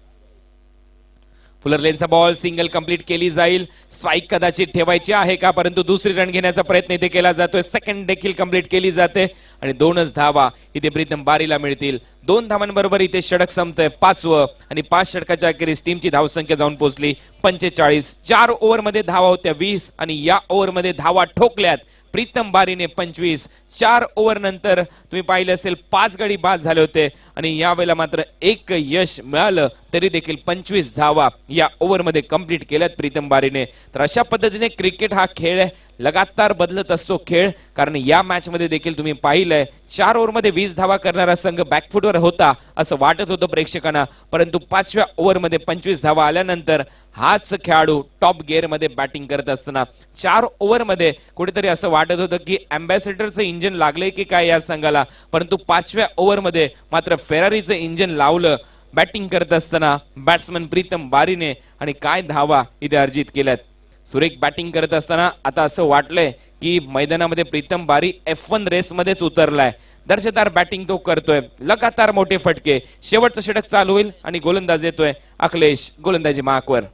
फुलर लेनचा बॉल सिंगल कंप्लीट केली जाईल. स्ट्राईक कदाचित ठेवायची आहे का, परंतु दुसरी रन घेण्याचा प्रयत्न इथे केला जातोय. सेकंड देखील कंप्लीट केली जाते आणि 2च धावा इथे प्रीतम बारीला मिळतील. 2 धावांबरोबर इथे षटक संपतंय 5वं आणि 5 षटकाच्या अखेरीस टीमची धावसंख्या जाऊन पोहोचली 45. 4 ओव्हरमध्ये धावा होत्या 20 आणि या ओव्हरमध्ये धावा ठोकल्यात प्रीतम बारीने 25. 4 ओव्हर नंतर तुम्ही पाहिलं असेल 5 गडी बाद झाले होते आणि यावेळेला मात्र एक यश मिळालं तरी देखील 25 धावा या ओव्हरमध्ये कंप्लीट केल्यात प्रीतम बारीने. तर अशा पद्धतीने क्रिकेट हा खेळ आहे, लगातार बदलत असतो खेळ. कारण या मॅच मध्ये देखील तुम्ही पाहिलंय 4 ओव्हरमध्ये 20 धावा करणारा संघ बॅकफुटवर होता असं वाटत होतं प्रेक्षकांना, परंतु 5व्या ओव्हरमध्ये 25 धावा आल्यानंतर हाच खेळाडू टॉप गिअर मध्ये बॅटिंग करत असताना 4 ओव्हरमध्ये कुठेतरी असं वाटत होतं की अँबॅसेडरचं इंजिन लागलंय की काय या संघाला, परंतु 5व्या ओव्हरमध्ये मात्र फेरारीचं इंजिन लावलं बॅटिंग करत असताना बॅट्समन प्रीतम बारीने. आणि काय धावा इथे अर्जित केल्यात. सुरेख बॅटिंग करत असताना आता असं वाटलंय की मैदानामध्ये प्रीतम बारी F1 रेस मध्येच उतरलाय. दर्जेदार बॅटिंग तो करतोय, लगातार मोठे फटके. शेवटचं षटक चालू होईल आणि गोलंदाज येतोय अखिलेश गोलंदाजी मार्कवर.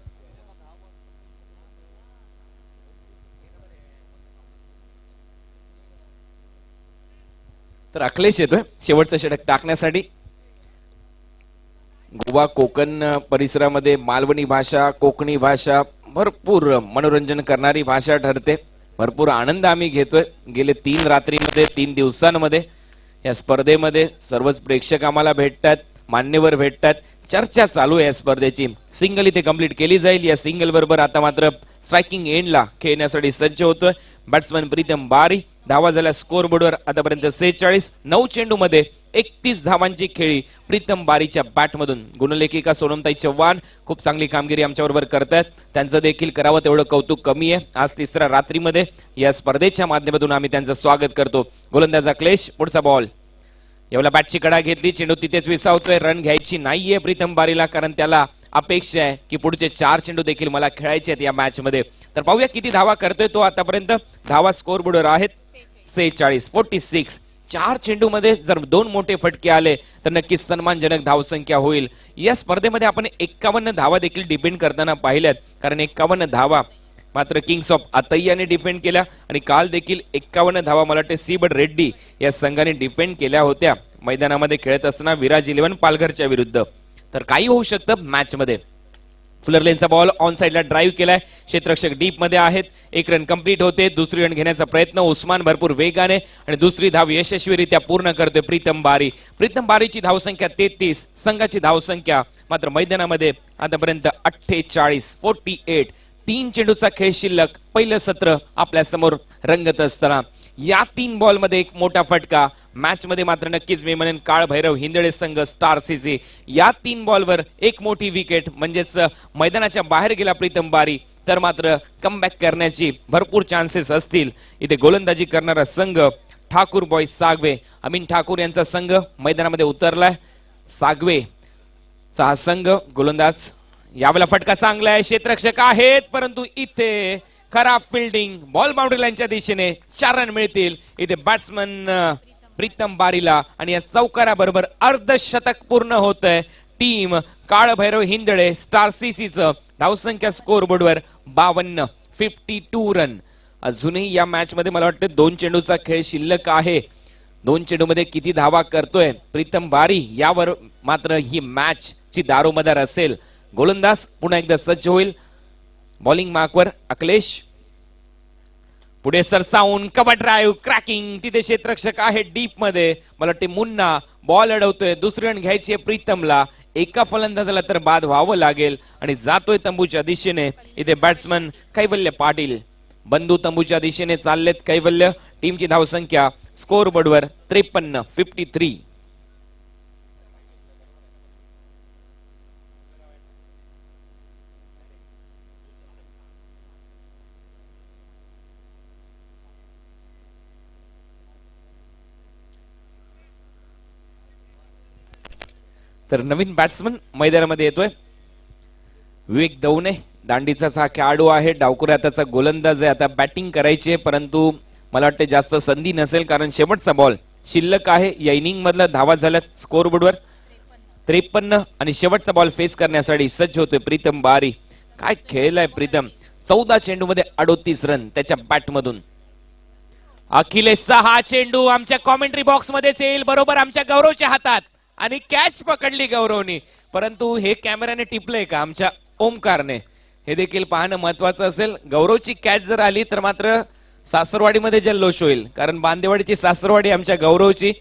तर अखिलेश येतोय शेवटचं षटक टाकण्यासाठी. गोवा कोकण परिसरामध्ये मालवणी भाषा, कोकणी भाषा भरपूर मनोरंजन करणारी भाषा ठरते. भरपूर आनंद आम्ही घेतोय गेले 3 रात्रीमध्ये 3 दिवसांमध्ये. या स्पर्धेमध्ये सर्वच प्रेक्षक आम्हाला भेटतात, मान्यवर भेटतात. चर्चा चालू आहे या स्पर्धेची. सिंगल इथे कंप्लीट केली जाईल. या सिंगल बरोबर आता मात्र स्ट्रायकिंग एंडला खेळण्यासाठी सज्ज होतोय बॅट्समन प्रीतम बारी. धावा झाल्या स्कोर बोर्डवर आतापर्यंत 46. 9 चेंडू मध्ये 31 धावांची खेळी प्रीतम बारीच्या बॅटमधून. गुणलेखिका सोनमताई चव्हाण खूप चांगली कामगिरी आमच्याबरोबर करतायत, त्यांचं देखील करावं तेवढं कौतुक कमी आहे. आज 3ऱ्या रात्रीमध्ये या स्पर्धेच्या माध्यमातून आम्ही त्यांचं स्वागत करतो. गोलंदाज अखिलेश पुढचा बॉल. यावेळेला बॅटची कडा घेतली, चेंडू तिथेच विसावतोय. रन घ्यायची नाहीये प्रीतम बारीला, कारण त्याला अपेक्षा आहे की पुढचे 4 चेंडू देखील मला खेळायचे आहेत या मॅच मध्ये. तर पाहूया किती धावा करतोय तो आतापर्यंत. धावा स्कोर बोर्डवर आहेत 46. 4 चेंडू मध्ये जर 2 मोठे फटके आले तर नक्कीच सन्मानजनक धावसंख्या होईल. या स्पर्धेमध्ये आपण 51 धावा देखील डिफेंड करताना पाहिल्यात, कारण 51 धावा मात्र किंग्स ऑफ अतैयाने डिफेंड केल्या आणि काल देखील 51 धावा मला वाटते सीबड रेड्डी या संघाने डिफेंड केल्या होत्या मैदानामध्ये खेळत असताना विराज 11 पालघरच्या विरुद्ध. तर काही होऊ शकतं मॅच मध्ये. फुलर लेनचा बॉल ऑन साइडला ड्राईव्ह केलाय, क्षेत्ररक्षक डीप मध्ये आहेत. एक रन कंप्लीट होते. दुसरी रन घेण्याचा प्रयत्न उस्मान भरपूर वेगाने आणि दुसरी धाव यशस्वीरित्या पूर्ण करतोय प्रीतम बारी. प्रीतम बारीची धावसंख्या 33, संघाची धावसंख्या मात्र मैदानामध्ये आतापर्यंत 48. 3 चेंडूचा खेळ शिल्लक. पहिलं सत्र आपल्या समोर रंगत असताना या 3 बॉल मध्ये एक मोठा फटका. मॅच मध्ये मात्र नक्कीच मी म्हणेन काळ भैरव हिंदळे संघ स्टार सीसी या 3 बॉलवर एक मोठी विकेट म्हणजेच मैदानाच्या बाहेर गेला प्रीतम बारी तर मात्र कमबॅक करण्याची भरपूर चान्सेस असतील. इथे गोलंदाजी करणारा संघ ठाकूर बॉयज सागवे, अमीन ठाकूर यांचा संघ मैदानामध्ये उतरलाय. सागवे चा हा संघ गोलंदाज. यावेळेला फटका चांगला आहे, क्षेत्ररक्षक आहेत परंतु इथे खराब फिल्डिंग. बॉल बाउंड्री लाईनच्या दिशेने 4 रन मिळतील इथे बॅट्समन प्रीतम बारीला आणि या चौकाराबरोबर अर्धशतक पूर्ण होतंय. टीम काळ भैरव हिंदळे स्टार सीसीचं धावसंख्या स्कोर बोर्डवर 52 रन. अजूनही या मॅच मध्ये मला वाटतं 2 चेंडूचा खेळ शिल्लक आहे. 2 चेंडू मध्ये किती धावा करतोय प्रीतम बारी यावर मात्र ही मॅच ची दारोमदार असेल. गोलंदाज पुन्हा एकदा सज्ज होईल. बॉलिंग मार्कवर अखिलेश पुढे सरसावून कव्हर ड्राईव्ह क्रॅकिंग. तिथे क्षेत्ररक्षक आहे डीप मध्ये. मला वाटते मुन्ना बॉल अडवतोय. दुसरी रन घ्यायची प्रीतमला. एका फलंदाजाला तर बाद व्हावं लागेल आणि जातोय तंबूच्या दिशेने. इथे बॅट्समन कैवल्य पाटील. बंधू तंबूच्या दिशेने चाललेत कैवल्य. टीमची धावसंख्या स्कोर बोर्डवर 53. तर नवीन बॅट्समन मैदानामध्ये येतोय विवेक दौने. दांडीचा हा खेळाडू आहे. डावकुऱ्या त्याचा गोलंदाज आहे. आता बॅटिंग करायची आहे परंतु मला वाटतं जास्त संधी नसेल कारण शेवटचा बॉल शिल्लक आहे. या इनिंग मधला धावा झाल्यात स्कोर बोर्डवर 53 आणि शेवटचा बॉल फेस करण्यासाठी सज्ज होतोय प्रीतम बारी. काय खेळलाय प्रीतम. 14 चेंडू मध्ये 38 रन त्याच्या बॅट मधून. अखिलेशचा हा चेंडू आमच्या कॉमेंट्री बॉक्स मध्येच येईल बरोबर आमच्या गौरवच्या हातात आणि कॅच पकडली गौरवनी. परंतु हे कॅमेऱ्याने टिपलंय का आमच्या ओमकारने हे देखील पाहणं महत्वाचं असेल. गौरवची कॅच जर आली तर मात्र सासरवाडीमध्ये जल्लोष होईल कारण बांदेवाडीची सासरवाडी आमच्या गौरवची.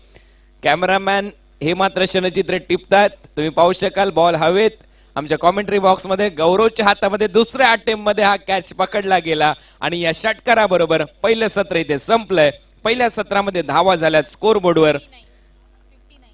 कॅमेरामॅन हे मात्र क्षणचित्रे टिपतात. तुम्ही पाहू शकाल बॉल हवेत. आमच्या कॉमेंट्री बॉक्स मध्ये गौरवच्या हातामध्ये दुसऱ्या अटेम्प्ट मध्ये हा कॅच पकडला गेला आणि या षटकाराबरोबर पहिलं सत्र इथे संपलंय. पहिल्या सत्रामध्ये धावा झाल्यात स्कोर बोर्डवर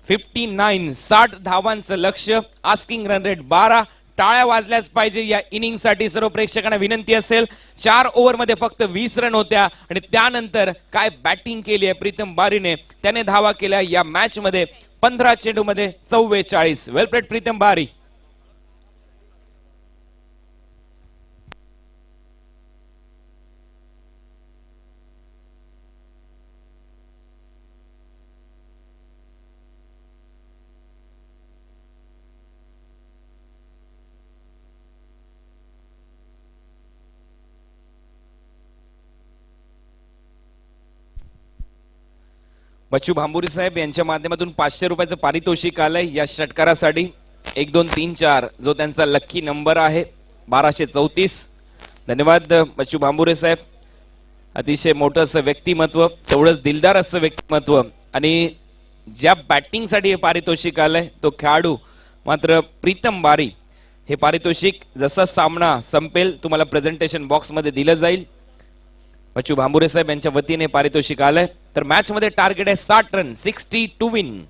59. 60 धावांचं लक्ष्य. Asking run rate 12. टाळ्या वाजल्याच पाहिजे या इनिंग साठी. सर्व प्रेक्षकांना विनंती असेल. 4 ओव्हर मध्ये फक्त 20 रन होत्या आणि त्यानंतर काय बॅटिंग केली आहे प्रीतम बारीने. त्याने धावा केल्या या मॅच मध्ये 15 चेंडू मध्ये 44. वेल प्लेड प्रीतम बारी. बच्चू भांबुरी साहेब यांच्या माध्यमातून 500 रुपयाचं पारितोषिक आलंय या षटकारासाठी. 1 2 3 4 जो त्यांचा लक्की नंबर आहे 1234. धन्यवाद बच्चू भांबुरे साहेब. अतिशय मोठं असं व्यक्तिमत्व, तेवढंच दिलदार असं व्यक्तिमत्व आणि ज्या बॅटिंग साठी हे पारितोषिक आलंय तो खेळाडू मात्र प्रीतम बारी. हे पारितोषिक जसा सामना संपेल तुम्हाला प्रेझेंटेशन बॉक्स मध्ये दिलं जाईल. बच्चू भांबुरे साहेब यांच्या वतीने पारितोषिक आलंय. तर मॅच मध्ये टार्गेट आहे 60 रन 60 टू विन.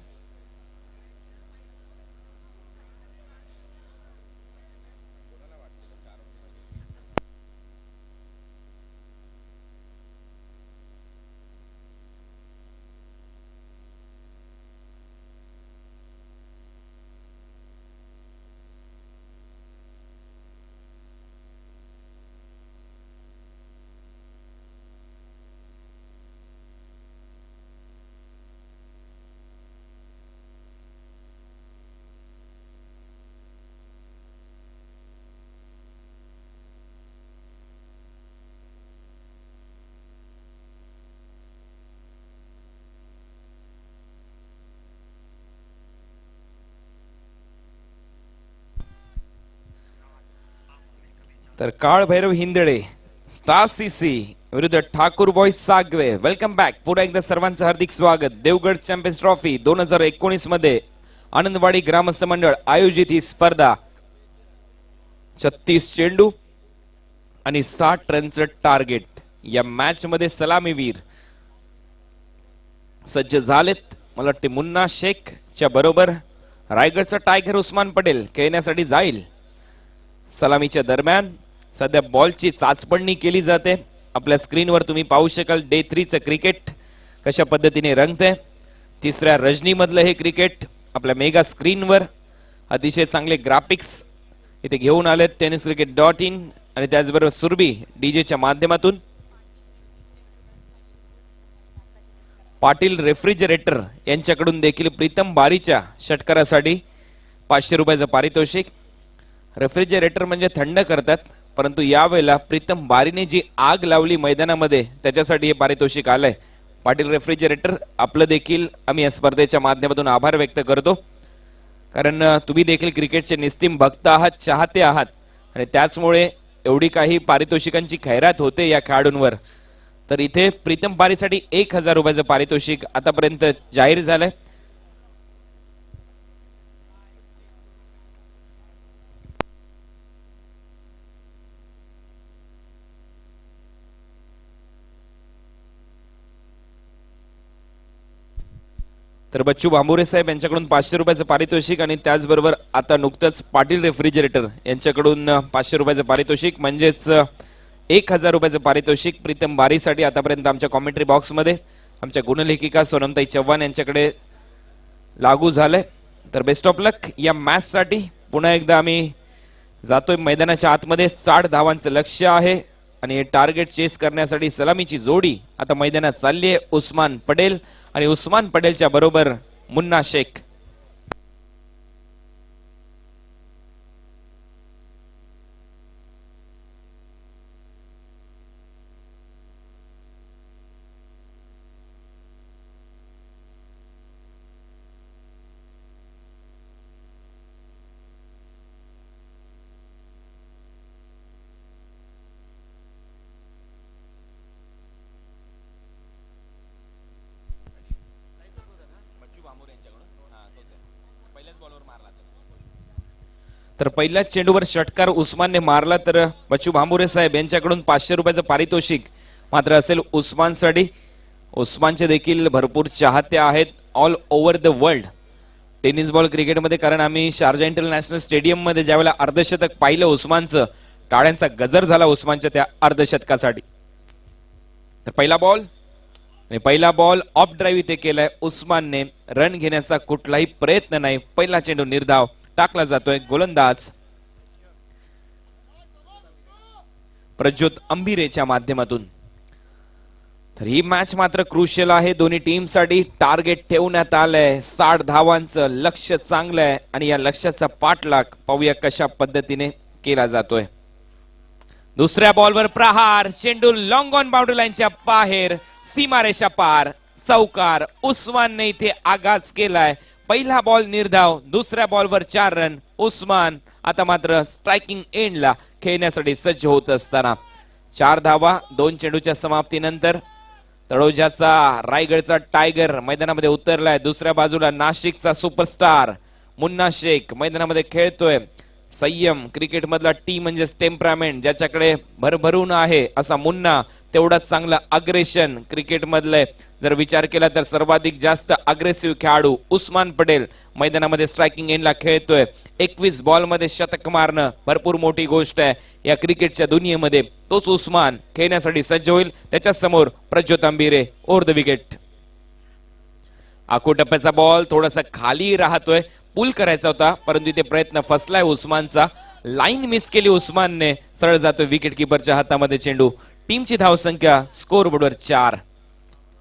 तर काळ भैरव हिंदळे स्टार सीसी विरुद्ध Thakur boys Sagwe. Welcome back. पुन्हा एकदा सर्वांचं हार्दिक स्वागत. देवगड चॅम्पियन्स ट्रॉफी 2019 मध्ये आनंदवाडी ग्रामस्थ मंडळ आयोजित ही स्पर्धा. 36 चेंडू आणि 60 रनचं टार्गेट. या मॅच मध्ये सलामीवीर सज्ज झालेत. मला वाटते मुन्ना शेख च्या बरोबर रायगडचा टायगर उस्मान पटेल खेळण्यासाठी जाईल. सलामीच्या दरम्यान सध्या बॉलची चाचपणी केली जाते. आपल्या स्क्रीनवर तुम्ही पाहू शकाल डे 3 चं क्रिकेट कशा पद्धतीने रंगते. तिसऱ्या रजनी मधलं हे क्रिकेट आपल्या मेगा स्क्रीनवर अतिशय चांगले ग्राफिक्स इथे घेऊन आलेत tenniscricket.in आणि त्याचबरोबर सुरभी डीजेच्या माध्यमातून. पाटील रेफ्रिजरेटर यांच्याकडून देखील प्रीतम बारीच्या षटकारासाठी 500 रुपयाचं पारितोषिक. रेफ्रिजरेटर म्हणजे थंड करतात, परंतु यावेळेला प्रीतम बारीने जी आग लावली मैदानामध्ये त्याच्यासाठी हे पारितोषिक आलंय. पाटील रेफ्रिजरेटर आपलं देखील आम्ही या स्पर्धेच्या माध्यमातून आभार व्यक्त करतो, कारण तुम्ही देखील क्रिकेटचे निस्तीम भक्त आहात, चाहते आहात आणि त्याचमुळे एवढी काही पारितोषिकांची खैरात होते या खेळाडूंवर. तर इथे प्रीतम बारीसाठी 1000 रुपयाचं पारितोषिक आतापर्यंत जाहीर झालंय. तर बच्चू भांबुरे साहेब यांच्याकडून 500 रुपयाचं पारितोषिक आणि त्याचबरोबर आता नुकतंच पाटील रेफ्रिजरेटर यांच्याकडून 500 रुपयाचं पारितोषिक म्हणजेच 1000 रुपयाचं पारितोषिक प्रीतम बारीसाठी आतापर्यंत आमच्या कॉमेंट्री बॉक्स मध्ये आमच्या गुणलेखिका सोनमताई चव्हाण यांच्याकडे लागू झालंय. तर बेस्ट ऑफ लक या मॅच साठी. पुन्हा एकदा आम्ही जातोय मैदानाच्या आतमध्ये. 60 धावांचं लक्ष्य आहे आणि हे टार्गेट चेस करण्यासाठी सलामीची जोडी आता मैदानात चालली आहे. उस्मान पटेल आणि उस्मान पटेलच्या बरोबर मुन्ना शेख. तर पहिल्याच चेंडूवर षटकार उस्मानने मारला. तर बच्चू भांबुरे साहेब यांच्याकडून 500 रुपयाचं पारितोषिक मात्र असेल उस्मानसाठी. उस्मानचे देखील भरपूर चाहते आहेत all over the world tennis ball क्रिकेटमध्ये, कारण आम्ही शारजा इंटरनॅशनल स्टेडियम मध्ये ज्यावेळेला अर्धशतक पाहिलं उस्मानचं, टाळ्यांचा गजर झाला उस्मानच्या त्या अर्धशतकासाठी. तर पहिला बॉल ऑफ ड्राईव्ह इथे केलाय उस्मानने. रन घेण्याचा कुठलाही प्रयत्न नाही. पहिला चेंडू निर्धाव टाकला जातोय. गोलंदाज प्रज्योत अंबिरेच्या माध्यमातून. तर ही मॅच मात्र क्रुशियल आहे दोन्ही टीमसाठी. टार्गेट ठेवण्यात आलंय. 60 धावांचं लक्ष्य चांगलं आहे आणि या लक्ष्याचा पाठलाग पाहूया कशा पद्धतीने केला जातोय. दुसऱ्या बॉलवर प्रहार. चेंडू लॉंग ऑन बाउंड्री लाईनच्या बाहेर, सीमारेषा पार, चौकार. उस्मानने इथे आगाज केलाय. पहिला बॉल निर्धाव. दुसऱ्या बॉलवर 4 रन. उस्मान आता मात्र स्ट्रायकिंग एंडला खेळण्यासाठी सज्ज होत असताना 4 धावा 2 चेंडूच्या समाप्तीनंतर. तळोजाचा रायगडचा टायगर मैदानामध्ये उतरलाय. दुसऱ्या बाजूला नाशिकचा सुपरस्टार मुन्ना शेख मैदानामध्ये खेळतोय. संयम क्रिकेट मधला टी म्हणजे टेम्परामेंट ज्याच्याकडे भरभरून आहे असा मुन्ना. तेवढाच चांगला अग्रेशन क्रिकेट मधले जर विचार केला तर सर्वाधिक जास्त अग्रेसिव्ह खेळाडू उस्मान पटेल मैदानामध्ये स्ट्रायकिंग एंडला खेळतोय. 21 बॉल मध्ये शतक मारणं भरपूर मोठी गोष्ट आहे या क्रिकेटच्या दुनियेमध्ये. तोच उस्मान खेळण्यासाठी सज्ज होईल. त्याच्या समोर Prajyot Ambire over the wicket. आखोटप्प्याचा बॉल थोडासा खाली राहतोय. पुल करायचा होता परंतु इथे प्रयत्न फसलाय उस्मानचा. लाईन मिस केली उस्मानने. सरळ जातोय विकेट किपरच्या हातामध्ये चेंडू. टीमची धावसंख्या स्कोर बोर्डवर 4.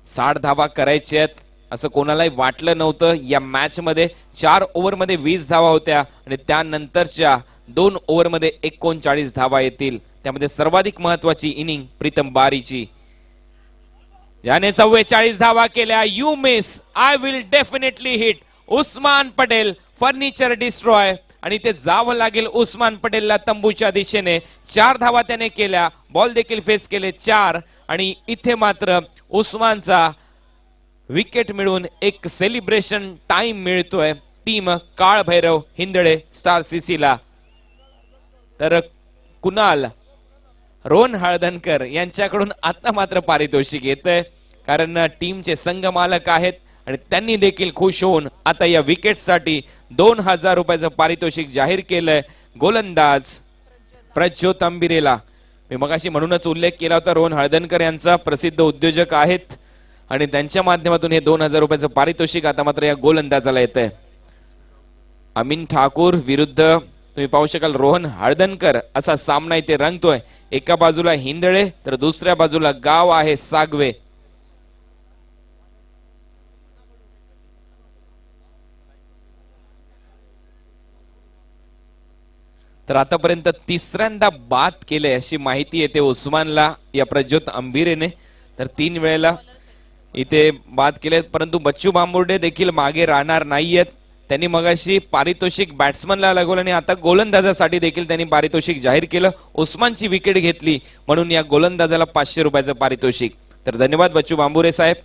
60 धावा करायच्या आहेत असं कोणालाही वाटलं नव्हतं. या मॅच मध्ये 4 ओव्हर मध्ये 20 धावा होत्या आणि त्यानंतरच्या 2 ओव्हर मध्ये 39 धावा येतील. त्यामध्ये सर्वाधिक महत्वाची इनिंग प्रीतम बारीची, ज्याने 44 धावा केल्या. You miss, I will definitely hit. Usman Patel furniture destroy आणि ते जावं लागेल उस्मान पटेलला तंबूच्या दिशेने. 4 धावा त्याने केल्या, बॉल देखील फेस केले 4 आणि इथे मात्र उस्मानचा विकेट मिळून एक सेलिब्रेशन टाइम मिळतोय टीम काळ भैरव हिंदळे स्टार सीसीला. तर कुणाल रोहन हळदणकर यांच्याकडून आता मात्र पारितोषिक येतंय, कारण टीमचे संघ मालक आहेत आणि त्यांनी देखील खुश होऊन आता या विकेटसाठी 2000 रुपयाचं पारितोषिक जाहीर केलंय गोलंदाज प्रज्योत अंबिरेला. मी मगाशी म्हणूनच उल्लेख केला होता, रोहन हळदणकर यांचा प्रसिद्ध उद्योजक आहेत आणि त्यांच्या माध्यमातून हे 2000 रुपयाचं पारितोषिक आता मात्र या गोलंदाजाला येतंय. अमीन ठाकूर विरुद्ध तुम्ही पाहू शकाल रोहन हळदणकर असा सामना इथे रंगतोय. एका बाजूला हिंदळे तर दुसऱ्या बाजूला गाव आहे सागवे. तर आतापर्यंत तिसऱ्यांदा बाद केले अशी माहिती येते उस्मानला या प्रज्योत अंबिरेने. तर 3 वेळेला इथे बाद केले, परंतु बच्चू बांबुर्डे देखील मागे राहणार नाहीयेत. त्यांनी मगाशी पारितोषिक बॅट्समनला लागवलं आणि आता गोलंदाजासाठी देखील त्यांनी पारितोषिक जाहीर केलं. उस्मानची विकेट घेतली म्हणून या गोलंदाजाला 500 रुपयाचं पारितोषिक. तर धन्यवाद बच्चू बांबुरे साहेब,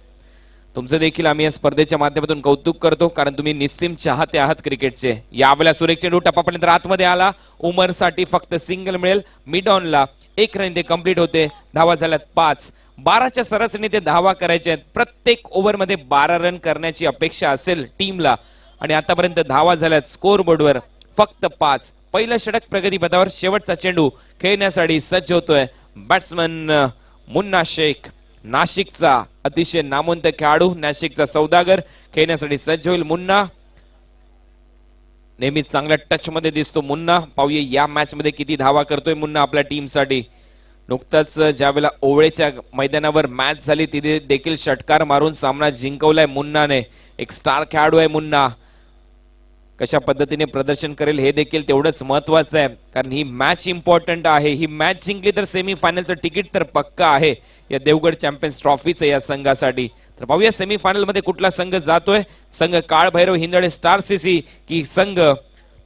तुमचं देखील आम्ही या स्पर्धेच्या माध्यमातून कौतुक करतो, कारण तुम्ही निस्सीम चाहते आहात क्रिकेटचे. यावेळेला सुरेख चेंडू टप्पापर्यंत आतमध्ये आला. उमरसाठी फक्त सिंगल मिळेल. मिड ऑनला 1 रन ते कंप्लीट होते. धावा झाल्यात 5. 12च्या सरासरीने ते धावा करायचे आहेत. प्रत्येक ओव्हरमध्ये 12 रन करण्याची अपेक्षा असेल टीमला आणि आतापर्यंत धावा झाल्यात स्कोर बोर्डवर फक्त 5. पहिलं षटक प्रगतीपथावर, शेवटचा चेंडू खेळण्यासाठी सज्ज होतोय बॅट्समन मुन्ना शेख, नाशिकचा अतिशय नामवंत खेळाडू, नाशिकचा सौदागर खेळण्यासाठी सज्ज होईल. मुन्ना नेहमीच चांगल्या टच मध्ये दिसतो मुन्ना. पाहूया या मॅच मध्ये किती धावा करतोय मुन्ना आपल्या टीमसाठी. नुकताच ज्यावेळेला ओवळेच्या मैदानावर मॅच झाली तिथे देखील षटकार मारून सामना जिंकवलाय मुन्नाने. एक स्टार खेळाडू आहे मुन्ना. कशा पद्धतीने प्रदर्शन करेल हे देखील तेवढंच महत्वाचं आहे, कारण ही मॅच इम्पॉर्टंट आहे. ही मॅच जिंकली तर सेमीफायनलचं तिकीट तर पक्का आहे या देवगड चॅम्पियन्स ट्रॉफीचं या संघासाठी. तर पाहूया सेमीफायनल मध्ये कुठला संघ जातोय. संघ काळ भैरव हिंदळे स्टार सीसी की संघ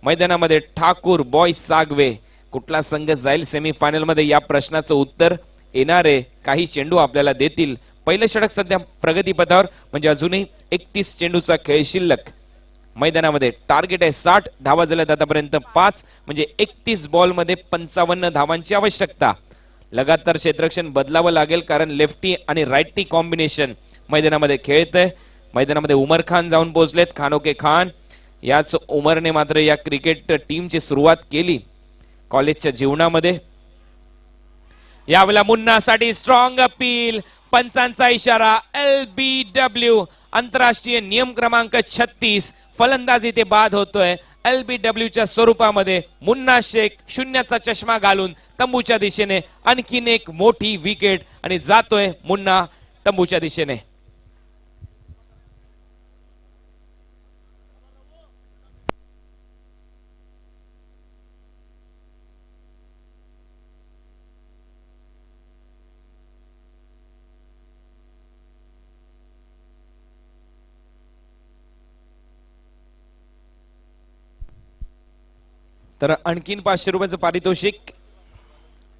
मैदानामध्ये ठाकूर बॉयज सागवे, कुठला संघ जाईल सेमीफायनल मध्ये या प्रश्नाचं उत्तर येणारे काही चेंडू आपल्याला देतील. पहिलं षटक सध्या प्रगतीपथावर, म्हणजे अजूनही 31 चेंडूचा खेळ शिल्लक. मैदानामध्ये टार्गेट आहे 60. धावा झाल्यात आतापर्यंत 5, म्हणजे 31 बॉल मध्ये 55 धावांची आवश्यकता. लगातार क्षेत्ररक्षण बदलावं लागेल, कारण लेफ्टी आणि राईटी कॉम्बिनेशन मैदानामध्ये खेळतंय. मैदानामध्ये उमर खान जाऊन पोहोचलेत, खानोके खान. याच उमरने मात्र या क्रिकेट टीमची सुरुवात केली कॉलेजच्या जीवनामध्ये. यावेळेला मुन्नासाठी स्ट्रॉंग अपील, पंचांचा इशारा. LBW आंतरराष्ट्रीय नियम क्रमांक 36, फलंदाजी ते बाद होतोय. LBW च्या स्वरूपामध्ये मुन्ना शेख शून्याचा चष्मा घालून तंबूच्या दिशेने आणखीन एक मोठी विकेट आणि जातोय मुन्ना तंबूच्या दिशेने. तर आणखीन 500 रुपयाचं पारितोषिक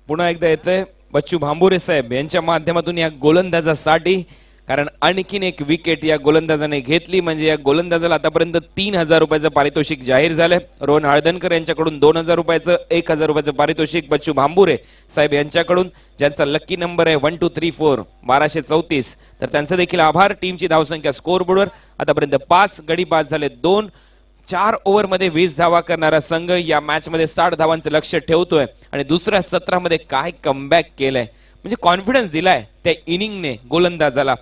पुन्हा एकदा येतंय बच्चू भांबुरे साहेब यांच्या माध्यमातून या गोलंदाजासाठी, कारण आणखीन एक विकेट या गोलंदाजाने घेतली म्हणजे या गोलंदाजाला आतापर्यंत 3000 रुपयाचं पारितोषिक जाहीर झालंय. रोहन हळदणकर यांच्याकडून 2000 रुपयाचं, 1000 रुपयाचं पारितोषिक बच्चू भांबुरे साहेब यांच्याकडून, ज्यांचा लकी नंबर आहे 1 2 3 4 1234. तर त्यांचं देखील आभार. टीमची धावसंख्या स्कोर बोर्डवर आतापर्यंत 5, गडी बाद झाले 2. 4 ओव्हर मध्ये 20 धावा करणारा संघ या मॅच मध्ये 60 धावांचं लक्ष ठेवतोय आणि दुसऱ्या सत्रामध्ये काय कमबॅक केलंय, म्हणजे कॉन्फिडन्स दिलाय त्या इनिंगने गोलंदाजाला.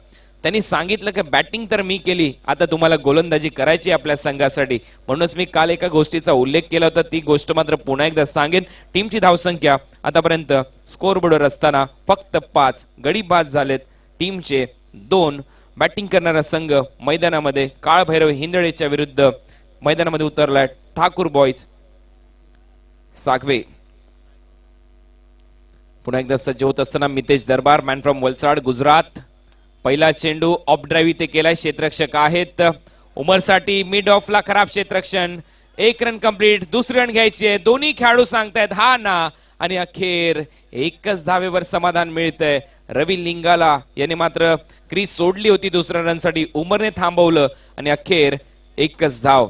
त्यांनी सांगितलं की बॅटिंग तर मी केली, आता तुम्हाला गोलंदाजी करायची आपल्या संघासाठी. म्हणूनच मी काल एका गोष्टीचा उल्लेख केला होता, ती गोष्ट मात्र पुन्हा एकदा सांगेन. टीमची धावसंख्या आतापर्यंत स्कोर बोर्डवर असताना फक्त 5, गडी बाद झालेत टीमचे 2. बॅटिंग करणारा संघ मैदानामध्ये काळ भैरव हिंदळेच्या विरुद्ध मैदानामध्ये उतरलाय ठाकूर बॉयज सागवे. पुन्हा एकदा सज्ज होत असताना मितेश दरबार, मॅन फ्रॉम वलसाड गुजरात. पहिला चेंडू ऑफ ड्राईव्ह इथे केलाय, क्षेत्ररक्षक आहेत. उमरसाठी मिड ऑफला खराब क्षेत्ररक्षण. एक रन कंप्लीट, दुसरी रन घ्यायची आहे. दोन्ही खेळाडू सांगतायत हा ना, आणि अखेर एकच धावेवर समाधान मिळतंय. रवी लिंगाला याने मात्र क्रीज सोडली होती दुसऱ्या रनसाठी, उमरने थांबवलं आणि अखेर एकच धाव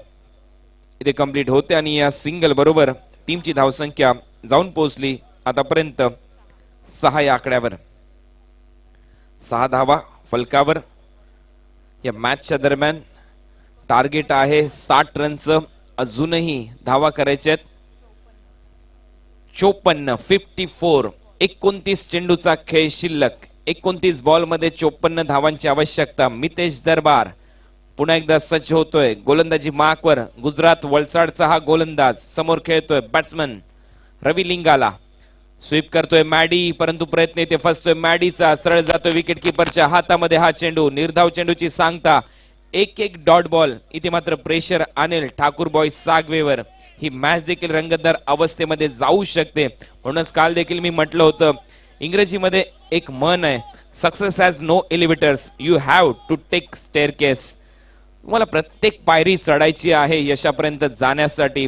इथे कंप्लीट होते आणि या सिंगल बरोबर टीमची धावसंख्या जाऊन पोहोचली आतापर्यंत 6 या आकड्यावर. 6 धावा फलकावर या मॅचच्या दरम्यान. टार्गेट आहे 60 रनचं, अजूनही धावा करायचे आहेत 54. 54. 29 चेंडूचा खेळ शिल्लक, 29 बॉल मध्ये 54 धावांची आवश्यकता. मितेश दरबार पुन्हा एकदा सज्ज होतोय गोलंदाजी मार्कवर. गुजरात वलसाडचा हा गोलंदाज समोर खेळतोय बॅट्समन रवी लिंगाला. स्वीप करतोय मॅडी, परंतु प्रयत्न इथे फसतोय मॅडीचा. सरळ जातोय विकेट किपरच्या हातामध्ये हा चेंडू. निर्धाव चेंडूची सांगता. एक डॉट बॉल. इथे मात्र प्रेशर आणेल ठाकूर बॉय सागवेवर. ही मॅच देखील रंगतदार अवस्थेमध्ये जाऊ शकते. म्हणूनच काल देखील मी म्हटलं होतं, इंग्रजीमध्ये एक म्हण आहे, success has no elevators, you have to take staircase. तुम्हाला प्रत्येक पायरी चढायची आहे यशापर्यंत जाण्यासाठी.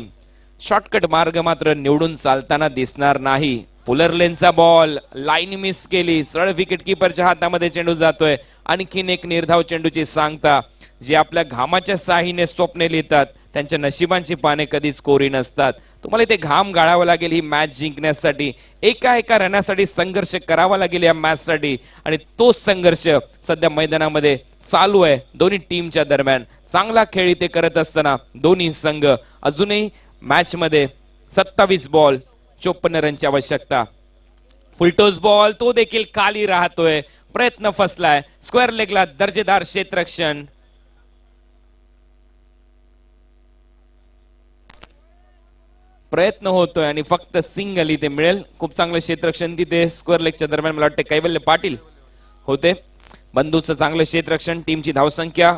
शॉर्टकट मार्ग मात्र निवडून चालताना दिसणार नाही. पुलरलेनचा बॉल, लाईन मिस केली. सरळ विकेट किपरच्या हातामध्ये चेंडू जातोय. आणखीन एक निर्धाव चेंडूची सांगता. जे आपल्या घामाच्या साहीने स्वप्ने लिहितात त्यांच्या नशिबांची पाने कधीच कोरी नसतात. तुम्हाला इथे घाम गाळावा लागेल ही मॅच जिंकण्यासाठी. एका रनासाठी संघर्ष करावा लागेल या मॅच साठी, आणि तोच संघर्ष सध्या मैदानामध्ये चालू आहे दोन्ही टीमच्या दरम्यान. चांगला खेळ इथे करत असताना दोन्ही संघ. अजूनही मॅच मध्ये 27 बॉल 54 रनची आवश्यकता. फुलटोस बॉल, तो देखील खाली राहतोय. प्रयत्न फसलाय. स्क्वेअर लेगला दर्जेदार क्षेत्ररक्षण. प्रयत्न होतोय आणि फक्त सिंगल इथे मिळेल. खूप चांगलं क्षेत्ररक्षण तिथे स्क्वेअर लेगच्या दरम्यान मला वाटतं कैवल्य पाटील होते. बंधूचं चांगलं क्षेत्ररक्षण. टीमची धावसंख्या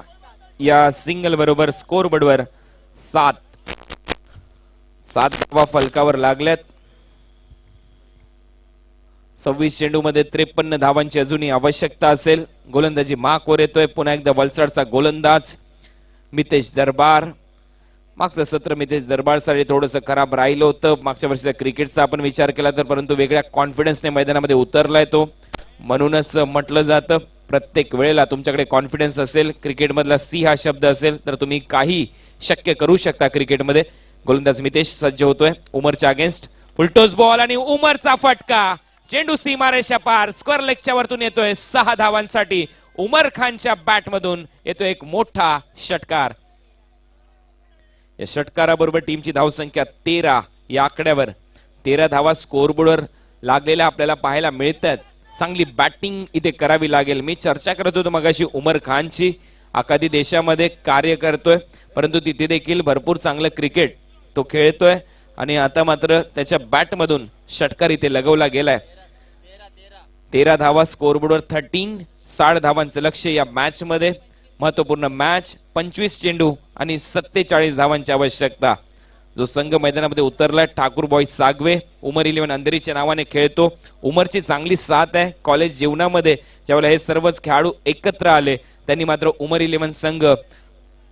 या सिंगल बरोबर स्कोर बोर्डवर 7 धावा फलकावर लागल्यात. 26 चेंडू मध्ये 53 धावांची अजूनही आवश्यकता असेल. गोलंदाजी मार्कवर येतोय पुन्हा एकदा वलसाडचा गोलंदाज मितेश दरबार. मागचं सत्र मितेश दरबारसाठी थोडंसं खराब राहिलं होतं मागच्या वर्षीचा क्रिकेटचा आपण विचार केला तर, परंतु वेगळ्या कॉन्फिडन्सने मैदानामध्ये उतरलाय तो. म्हणूनच म्हटलं जातं प्रत्येक वेळेला तुमच्याकडे कॉन्फिडन्स असेल, क्रिकेटमधला सी हा शब्द असेल तर तुम्ही काही शक्य करू शकता क्रिकेटमध्ये. गोलंदाज मितेश सज्ज होतोय उमरच्या अगेन्स्ट. फुलटोस बॉल आणि उमरचा फटका. चेंडू सीमारेषा पार. स्क्वेअर लेगच्या वरतून येतोय 6 धावांसाठी. उमर खानच्या बॅट मधून येतोय एक मोठा षटकार. या षटकाराबरोबर टीमची धावसंख्या 13 या आकड्यावर. 13 धावा स्कोरबोर्डवर लागलेल्या आपल्याला पाहायला मिळतात. चांगली बॅटिंग इथे करावी लागेल. मी चर्चा करत होतो मगाशी उमर खानची. आखाती देशामध्ये कार्य करतोय, परंतु तिथे देखील भरपूर चांगलं क्रिकेट तो खेळतोय आणि आता मात्र त्याच्या बॅट मधून षटकार इथे लगवला गेलाय. 13 धावा स्कोरबोर्डवर. 60 धावांचं लक्ष्य या मॅच मध्ये. महत्वपूर्ण मॅच. 25 चेंडू आणि 47 धावांची आवश्यकता. जो संघ मैदानामध्ये उतरलाय ठाकूर बॉय सागवे, उमर 11 अंधेरीच्या नावाने खेळतो. उमरची चांगली साथ आहे कॉलेज जीवनामध्ये. ज्यावेळेला हे सर्वच खेळाडू एकत्र आले त्यांनी मात्र उमर 11 संघ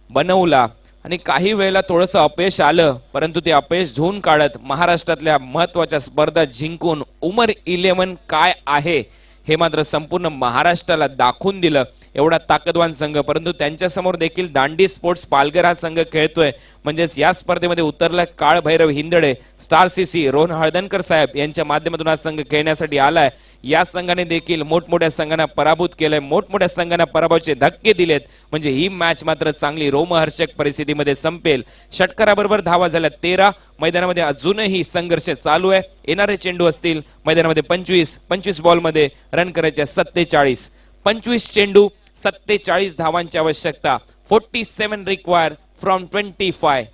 बनवला आणि काही वेळेला थोडंसं अपयश आलं, परंतु ते अपयश धुवून काढत महाराष्ट्रातल्या महत्वाच्या स्पर्धा जिंकून उमर 11 काय आहे हे मात्र संपूर्ण महाराष्ट्राला दाखवून दिलं. एवढा ताकदवान संघ, परंतु त्यांच्या समोर देखील दांडी स्पोर्ट्स पालघर हा संघ खेळतोय. म्हणजेच या स्पर्धेमध्ये उतरला काळ भैरव हिंदडे, स्टार सीसी, रोहन हळदणकर साहेब यांच्या माध्यमातून हा संघ खेळण्यासाठी आलाय. या संघाने देखील मोठमोठ्या संघांना पराभूत केलंय, मोठमोठ्या संघांना पराभवाचे धक्के दिलेत. म्हणजे ही मॅच मात्र चांगली रोमहर्षक परिस्थितीमध्ये संपेल. षटकाराबरोबर धावा झाल्या 13. मैदानामध्ये अजूनही संघर्ष चालू आहे. येणारे चेंडू असतील मैदानामध्ये 25 बॉलमध्ये रन करायचे 47. 25 चेंडू 47 धावांची आवश्यकता. 47 रिक्वायर फ्रॉम 25.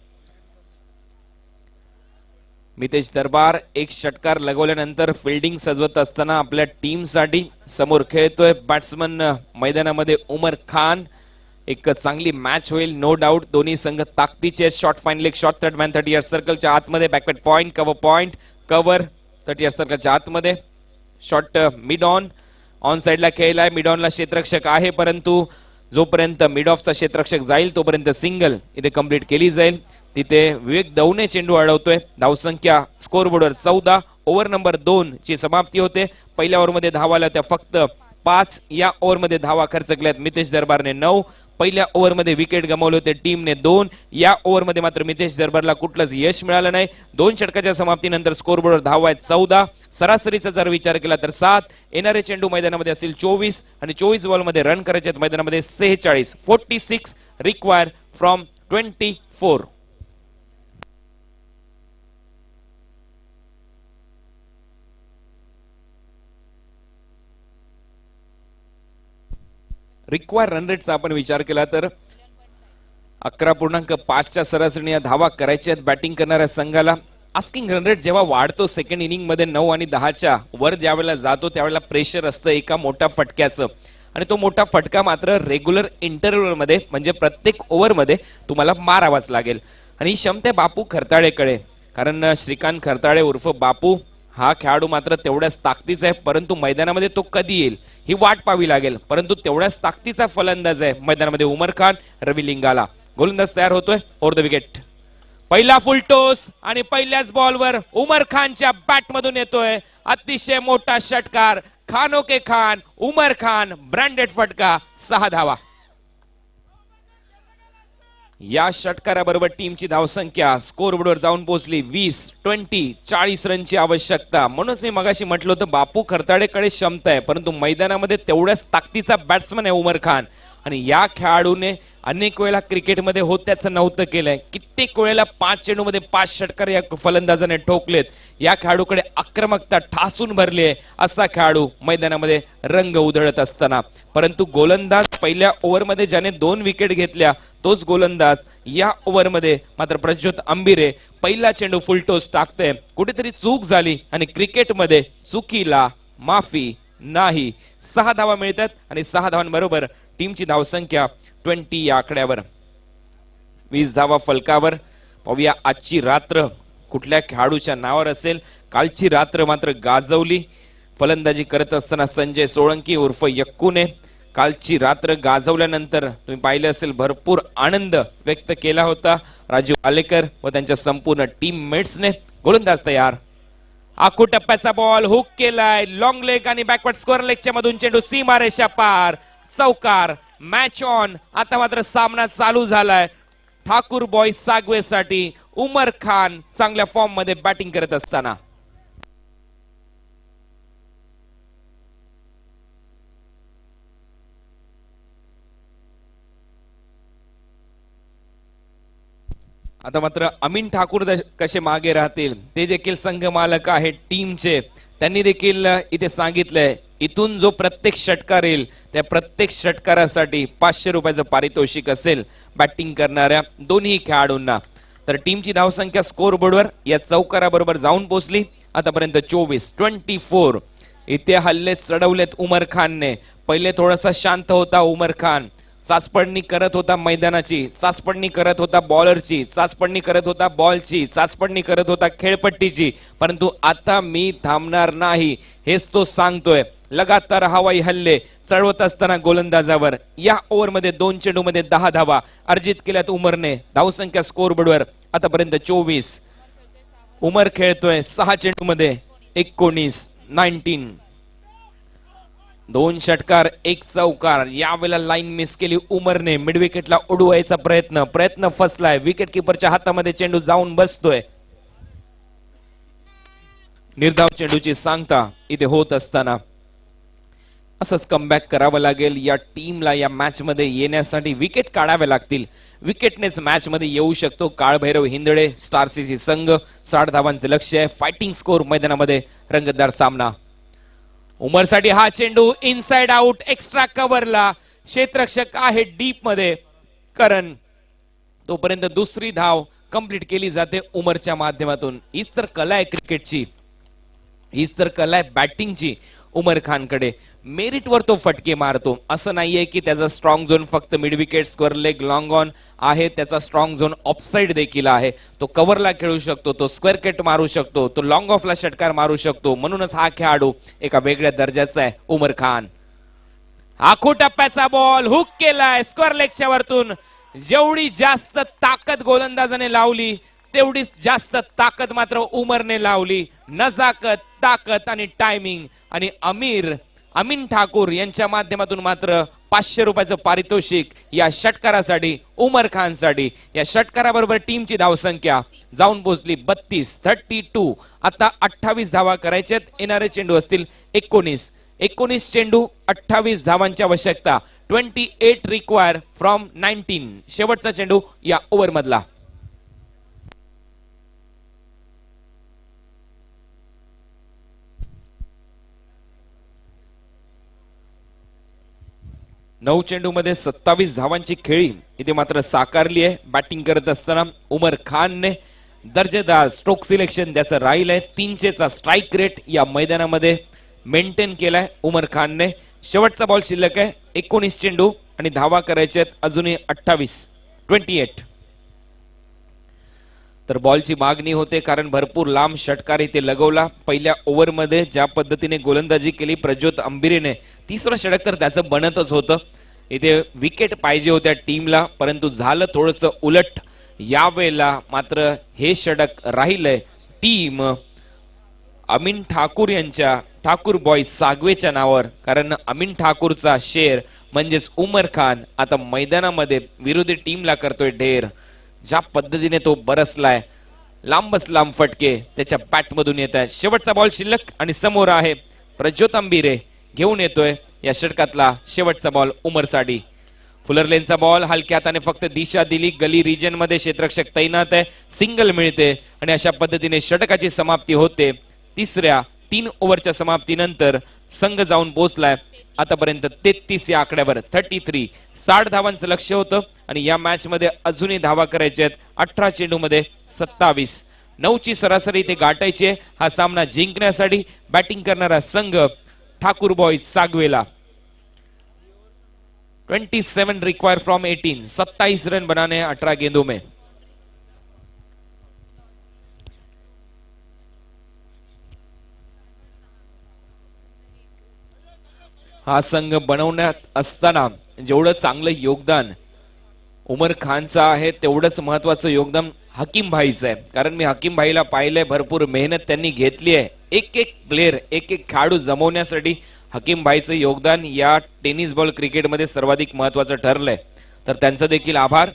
मितेश दरबार एक षटकार लगवल्यानंतर फिल्डिंग सजवत असताना आपल्या टीम साठी समोर खेळतोय बॅट्समन मैदानामध्ये उमर खान. एक चांगली मॅच होईल नो डाऊट. दोन्ही संघ ताकदीचे. Short fine leg, short third man 30 yard सर्कलच्या आतमध्ये. बॅकवर्ड पॉइंट कव्हर 30 यार्ड सर्कलच्या आतमध्ये. शॉर्ट मिड ऑन साइडला खेळलाय. मिड ऑनला क्षेत्ररक्षक आहे, परंतु जोपर्यंत मिड ऑफचा क्षेत्ररक्षक जाईल तोपर्यंत सिंगल इथे कंप्लीट केली जाईल. तिथे विवेक दौने चेंडू अडवतोय. धावसंख्या स्कोरबोर्डवर 14. ओव्हर नंबर 2 ची समाप्ती होते. पहिल्या ओव्हरमध्ये धावा आल्या त्या फक्त 5. या ओव्हरमध्ये धावा खर्च केल्यात मितेश दरबारने 9. पहिल्या ओव्हरमध्ये विकेट गमावले होते टीमने 2. या ओव्हरमध्ये मात्र मितेश दरबारला कुठलंच यश मिळालं नाही. 2 षटकाच्या समाप्तीनंतर स्कोरबोर्डवर धावा आहेत 14. सरासरीचा जर विचार केला तर 7. येणारे चेंडू मैदानामध्ये असतील 24 आणि 24 बॉलमध्ये रन करायचे आहेत मैदानामध्ये 46. 46 रिक्वायर फ्रॉम 24. रिक्वायर रन रेटचा आपण विचार केला तर 11.5च्या सरासरीने धावा करायच्या आहेत बॅटिंग करणाऱ्या संघाला. आस्किंग रन रेट जेव्हा वाढतो सेकंड इनिंग मध्ये 9 आणि 10च्या वर ज्यावेळेला जातो त्यावेळेला प्रेशर असतं एका मोठ्या फटक्याचं. आणि तो मोठा फटका मात्र रेग्युलर इंटरव्हल मध्ये म्हणजे प्रत्येक ओव्हर मध्ये तुम्हाला मारावाच लागेल. आणि ही क्षमता बापू खरताळेकडे, कारण श्रीकांत खरताळे उर्फ बापू हा खेळाडू मात्र तेवढ्याच ताकदीचा आहे. परंतु मैदानामध्ये तो कधी येईल ही वाट पाहावी लागेल. परंतु तेवढ्याच ताकदीचा फलंदाज आहे मैदानामध्ये उमर खान. रवी लिंगाला गोलंदाज तयार होतोय ओव्हर द विकेट. पहिला फुल टॉस आणि पहिल्याच बॉलवर उमर खानच्या बॅट मधून येतोय अतिशय मोठा षटकार. खानो के खान उमर खान ब्रँडेड फटका 6 धावा. या षटकाराबरोबर टीमची धावसंख्या स्कोरबोर्डवर जाऊन पोहोचली 20 रनची आवश्यकता. म्हणूनच मी मगाशी म्हटलं होतं बापू खरताडेकडे क्षमता आहे परंतु मैदानामध्ये तेवढ्याच ताकदीचा बॅट्समन आहे उमर खान. आणि या खेळाडूने अनेक वेळा क्रिकेटमध्ये होत त्याचं नव्हतं केलंय. कित्येक वेळेला 5 चेंडूमध्ये 5 षटकार या फलंदाजाने ठोकलेत. या खेळाडूकडे आक्रमकता ठासून भरली आहे असा खेळाडू मैदानामध्ये रंग उधळत असताना. परंतु गोलंदाज पहिल्या ओव्हरमध्ये ज्याने 2 विकेट घेतल्या तोच गोलंदाज या ओव्हरमध्ये मात्र प्रज्योत आंबिरे पहिला चेंडू फुलटोस टाकते. कुठेतरी चूक झाली आणि क्रिकेटमध्ये चुकीला माफी नाही. 6 धावा मिळतात आणि 6 धावांबरोबर टीमची धावसंख्या 20 या आकड्यावर. 20 धावा फलकावर. पाहूया आजची रात्र कुठल्या खेळाडूच्या नावावर असेल. कालची रात्र मात्र गाजवली फलंदाजी करत असताना संजय सोळंकी उर्फ यक्कूने. कालची रात्र गाजवल्यानंतर तुम्ही पाहिलं असेल भरपूर आनंद व्यक्त केला होता राजू आलेकर व त्यांच्या संपूर्ण टीम मेट्सने. गोलंदाज तयार. आखू टप्प्याचा बॉल हुक केलाय लॉंग लेग आणि बॅकवर्ड स्क्वेअर लेगच्या मधून चेंडू सीमारेषा पार. चौकार. Match on. आता मात्र सामना चालू झालाय ठाकूर बॉयज सागवे साठी. उमर खान चांगल्या फॉर्म मध्ये बॅटिंग करत असताना. आता मात्र अमीन ठाकूर कसे मागे राहतील ते देखील संघ मालक आहेत टीमचे. त्यांनी देखील इथे सांगितलंय इथून जो प्रत्येक षटकार येईल त्या प्रत्येक षटकारासाठी 500 रुपयाचं पारितोषिक असेल बॅटिंग करणाऱ्या दोन्ही खेळाडूंना. तर टीमची धावसंख्या स्कोर बोर्डवर या चौकाराबरोबर जाऊन पोहोचली आतापर्यंत 24. इथे हल्ले चढवलेत उमर खानने. पहिले थोडासा शांत होता उमर खान. चाचपडणी करत होता मैदानाची, चाचपडणी करत होता बॉलरची, चाचपडणी करत होता बॉलची, चाचपडणी करत होता खेळपट्टीची. परंतु आता मी थांबणार नाही हेच तो सांगतोय. लगातार हवाई हल्ले चढवत असताना गोलंदाजावर या ओव्हरमध्ये 2 चेंडूमध्ये 10 धावा अर्जित केल्यात उमरने. धावसंख्या स्कोर बोर्डवर आतापर्यंत 24. उमर खेळतोय 6 चेंडूमध्ये 19. 2 षटकार 1 चौकार. यावेळेला लाईन मिस केली उमरने. मिड विकेटला उडवायचा प्रयत्न फसलाय. विकेट किपरच्या हातामध्ये चेंडू जाऊन बसतोय. निर्धाव चेंडूची सांगता इथे होत असताना असंच कमबॅक करावं लागेल या टीमला. या मॅच मध्ये येण्यासाठी विकेट काढावे लागतील. विकेटनेच मॅच मध्ये येऊ शकतो काळभैरव हिंदळे स्टार सीसी संघ. 60 धावांचे लक्ष्य आहे. फायटिंग स्कोर मैदानामध्ये रंगतदार सामना. उमरसाठी हा चेंडू इनसाइड आउट एक्स्ट्रा कव्हरला. क्षेत्ररक्षक आहे डीप मध्ये करण. तोपर्यंत दुसरी धाव कंप्लीट केली जाते उमरच्या माध्यमातून. हीच तर कला आहे क्रिकेटची, हीच तर कला आहे बॅटिंगची उमर खानकडे. मेरिट वर तो फटके मारतो. असं नाहीये की त्याचा स्ट्रॉंग झोन फक्त mid wicket square leg long on आहे. त्याचा स्ट्रॉंग झोन ऑफसाइड देखील आहे. तो कव्हरला खेळू शकतो, तो स्क्वेअर कट मारू शकतो, तो लॉंग ऑफला षटकार मारू शकतो. म्हणूनच हा खेळाडू एका वेगळ्या दर्जाचा आहे उमर खान. आखू टप्प्याचा बॉल हुक केलाय स्क्वेअर लेगच्या वरतून. जेवढी जास्त ताकद गोलंदाजाने लावली तेवढीच जास्त ताकद मात्र उमरने लावली. नजाकत, ताकद आणि टायमिंग. आणि अमीन ठाकूर यांच्या माध्यमातून मात्र 500 रुपयाचं पारितोषिक या षटकारासाठी, उमर खान साठी. या षटकाराबरोबर टीमची धावसंख्या जाऊन पोहोचली 32. आता 28 धावा करायच्यात. येणारे चेंडू असतील 19 चेंडू, 28 धावांची आवश्यकता. 28 रिक्वायर फ्रॉम 19. शेवटचा चेंडू या ओव्हर मधला. नऊ चेंडू मध्ये 27 धावांची खेळी इथे मात्र साकारली आहे. बॅटिंग करत असताना उमर खानने दर्जेदार स्ट्रोक सिलेक्शन त्याचं राहिलंय. 300चा स्ट्राईक रेट या मैदानामध्ये मेंटेन केलाय उमर खानने. शेवटचा बॉल शिल्लक आहे. 19 चेंडू आणि धावा करायचे अजूनही 28. तर बॉलची मागणी होते कारण भरपूर लांब षटकार इथे लगवला. पहिल्या ओव्हरमध्ये ज्या पद्धतीने गोलंदाजी केली प्रज्योत अंबिरेने, तिसरं षटक तर त्याचं बनतच होतं. इथे विकेट पाहिजे होत्या टीमला, परंतु झालं थोडंसं उलट. यावेळेला मात्र हे षटक राहिलंय टीम अमीन ठाकूर यांच्या, ठाकूर बॉय सागवेच्या नावावर. कारण अमीन ठाकूरचा शेर म्हणजेच उमर खान आता मैदानामध्ये विरोधी टीमला करतोय ढेर. ज्या पद्धतीने तो बरसलाय, लांबच लांब फटके त्याच्या बॅट मधून येत आहेत. शेवटचा बॉल शिल्लक आणि समोर आहे प्रज्योत अंबिरे घेऊन येतोय या षटकातला शेवटचा बॉल उमर साठी. फुलर लेनचा बॉल हलक्या हाताने फक्त दिशा दिली. गली रिजन मध्ये क्षेत्ररक्षक तैनात आहे. सिंगल मिळते आणि अशा पद्धतीने षटकाची समाप्ती होते. तिसऱ्या 3 ओव्हरच्या समाप्तीनंतर संघ जाऊन पोहोचलाय आतापर्यंत 33 या आकड्यावर. 33 60 धावांचं लक्ष होतं आणि या मॅच मध्ये अजूनही धावा करायच्या आहेत. 18 चेंडू मध्ये 27. 9ची सरासरी इथे गाठायची आहे हा सामना जिंकण्यासाठी. बॅटिंग करणारा संघ ठाकूर बॉय सागवेला. 27 रिक्वायर फ्रॉम 18. 27 रन बनाने 18 गेंदों में. हा संघ बनवण्यात असताना जेवढं चांगलं योगदान उमर खानचं आहे तेवढंच महत्वाचं योगदान हकीम भाईचं आहे. कारण मी हकीम भाईला पाहिलंय, भरपूर मेहनत त्यांनी घेतली आहे. एक प्लेअर, एक खेळाडू जमवण्यासाठी हकीम भाईचं योगदान या टेनिस बॉल क्रिकेटमध्ये सर्वाधिक महत्वाचं ठरलंय. तर त्यांचा देखील आभार.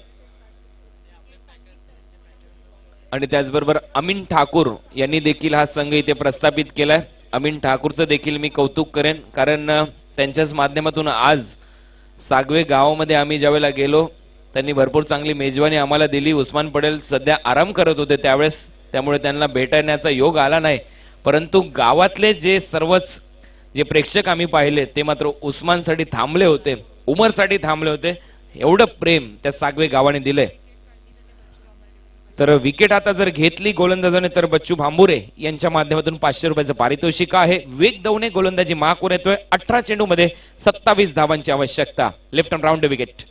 आणि त्याचबरोबर अमीन ठाकूर यांनी देखील हा संघ इथे प्रस्थापित केलाय. अमीन ठाकूरचं देखील मी कौतुक करेन कारण त्यांच्याच माध्यमातून आज सागवे गावामध्ये आम्ही ज्यावेळेला गेलो त्यांनी भरपूर चांगली मेजवानी आम्हाला दिली. उस्मान पटेल सध्या आराम करत होते त्यावेळेस, त्यामुळे त्यांना भेटण्याचा योग आला नाही. परंतु गावातले जे प्रेक्षक आम्ही पाहिले ते मात्र उस्मानसाठी थांबले होते, उमरसाठी थांबले होते. एवढं प्रेम त्या सागवे गावाने दिले. तर विकेट आता जर घेतली गोलंदाजाने तर बच्चू भांबुरे यांच्या माध्यमातून 500 रुपयाचं पारितोषिक आहे. वेग दवने गोलंदाजी मागून येतोय. 18 चेंडू मध्ये 27 धावांची आवश्यकता. Left hand round wicket.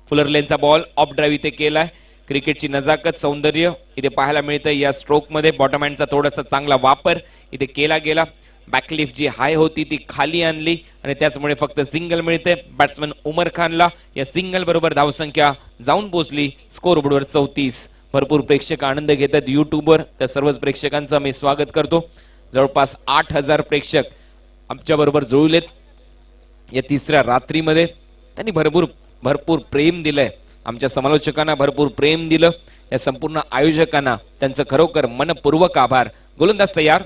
Fuller लेनचा बॉल ऑफ ड्राईव्ह इथे केलाय. क्रिकेटची नजाकत, सौंदर्य इथे पाहायला मिळतंय या स्ट्रोक मध्ये. बॉटम हँडचा थोडासा चांगला वापर इथे केला गेला. बॅकलिफ्ट जी हाय होती ती खाली आणली आणि त्याचमुळे फक्त सिंगल मिळते बॅट्समन उमर खानला. या सिंगल बरोबर धावसंख्या जाऊन पोहोचली स्कोर बोर्डवर 34. भरपूर प्रेक्षक आनंद घेतात युट्यूबवर. त्या सर्वच प्रेक्षकांचं मी स्वागत करतो. जवळपास 8000 प्रेक्षक आमच्या बरोबर जुळलेत या तिसऱ्या रात्रीमध्ये. त्यांनी भरपूर प्रेम दिलंय. आमच्या समालोचकांना भरपूर प्रेम दिलं. या संपूर्ण आयोजकांना त्यांचं खरोखर मनपूर्वक आभार. गोलंदाज तयार.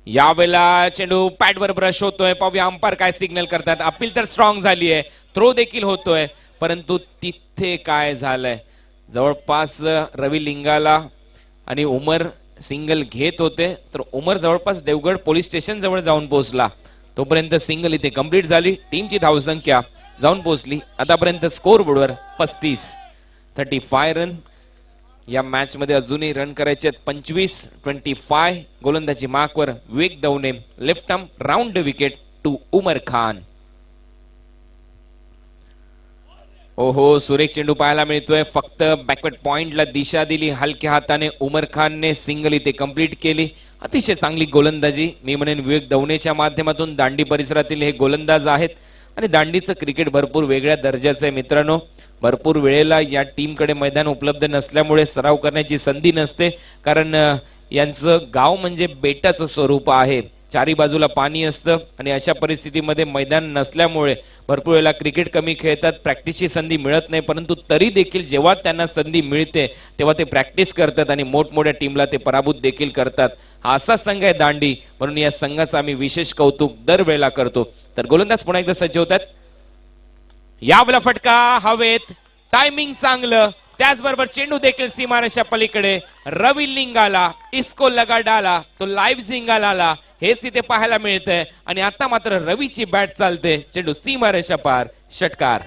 यावेळेला चेंडू पॅडवर ब्रश होतोय. पाहूया अंपायर काय सिग्नल करतात. अपील तर स्ट्रॉंग झाली आहे, थ्रो देखील होतोय, परंतु तिथे काय झालंय, जवळपास रवी लिंगाला आणि उमर सिंगल घेत होते तर उमर जवळपास देवगड पोलीस स्टेशन जवळ जाऊन पोहोचला. तोपर्यंत सिंगल इथे कंप्लीट झाली. टीमची धावसंख्या जाऊन पोहोचली आतापर्यंत स्कोर बोर्डवर 35 रन. या मॅच मध्ये अजूनही रन करायचे 25 गोलंदाजी मार्कवर Veg Davne. Left arm round wicket to Umar Khan. ओहो, सुरेख चेंडू पाहायला मिळतोय. फक्त बॅकवर्ड पॉइंटला दिशा दिली हलक्या हाताने उमर खानने. सिंगल इथे कंप्लीट केली. अतिशय चांगली गोलंदाजी मी म्हणेन विवेक दवनेच्या माध्यमातून. दांडी परिसरातील हे गोलंदाज आहेत आणि दांडीचं क्रिकेट भरपूर वेगळ्या दर्जाचं आहे मित्रांनो. भरपूर वेळेला या टीमकडे मैदान उपलब्ध नसल्यामुळे सराव करण्याची संधी नसते, कारण यांचं गाव म्हणजे बेटाचं स्वरूप आहे. चारी बाजूला पाणी असतं आणि अशा परिस्थितीमध्ये मैदान नसल्यामुळे भरपूर वेळेला क्रिकेट कमी खेळतात, प्रॅक्टिसची संधी मिळत नाही. परंतु तरी देखील जेव्हा त्यांना संधी मिळते तेव्हा ते प्रॅक्टिस करतात आणि मोठमोठ्या टीमला ते पराभूत देखील करतात. हा असा संघ आहे दांडी, म्हणून या संघाचं आम्ही विशेष कौतुक दरवेळेला करतो. तर गोलंदाज पुन्हा एकदा सज्ज होतात. यावला फटका हवेत, टायमिंग चांगलं, त्याचबरोबर चेंडू देखील सीमारेषा पलीकडे. रवी लिंगाला इसको लगा डाला तो लाईव्ह झिंगाला, हेच इथे पाहायला मिळतंय. आणि आता मात्र रवीची बॅट चालते, चेंडू सीमारेषा पार, षटकार.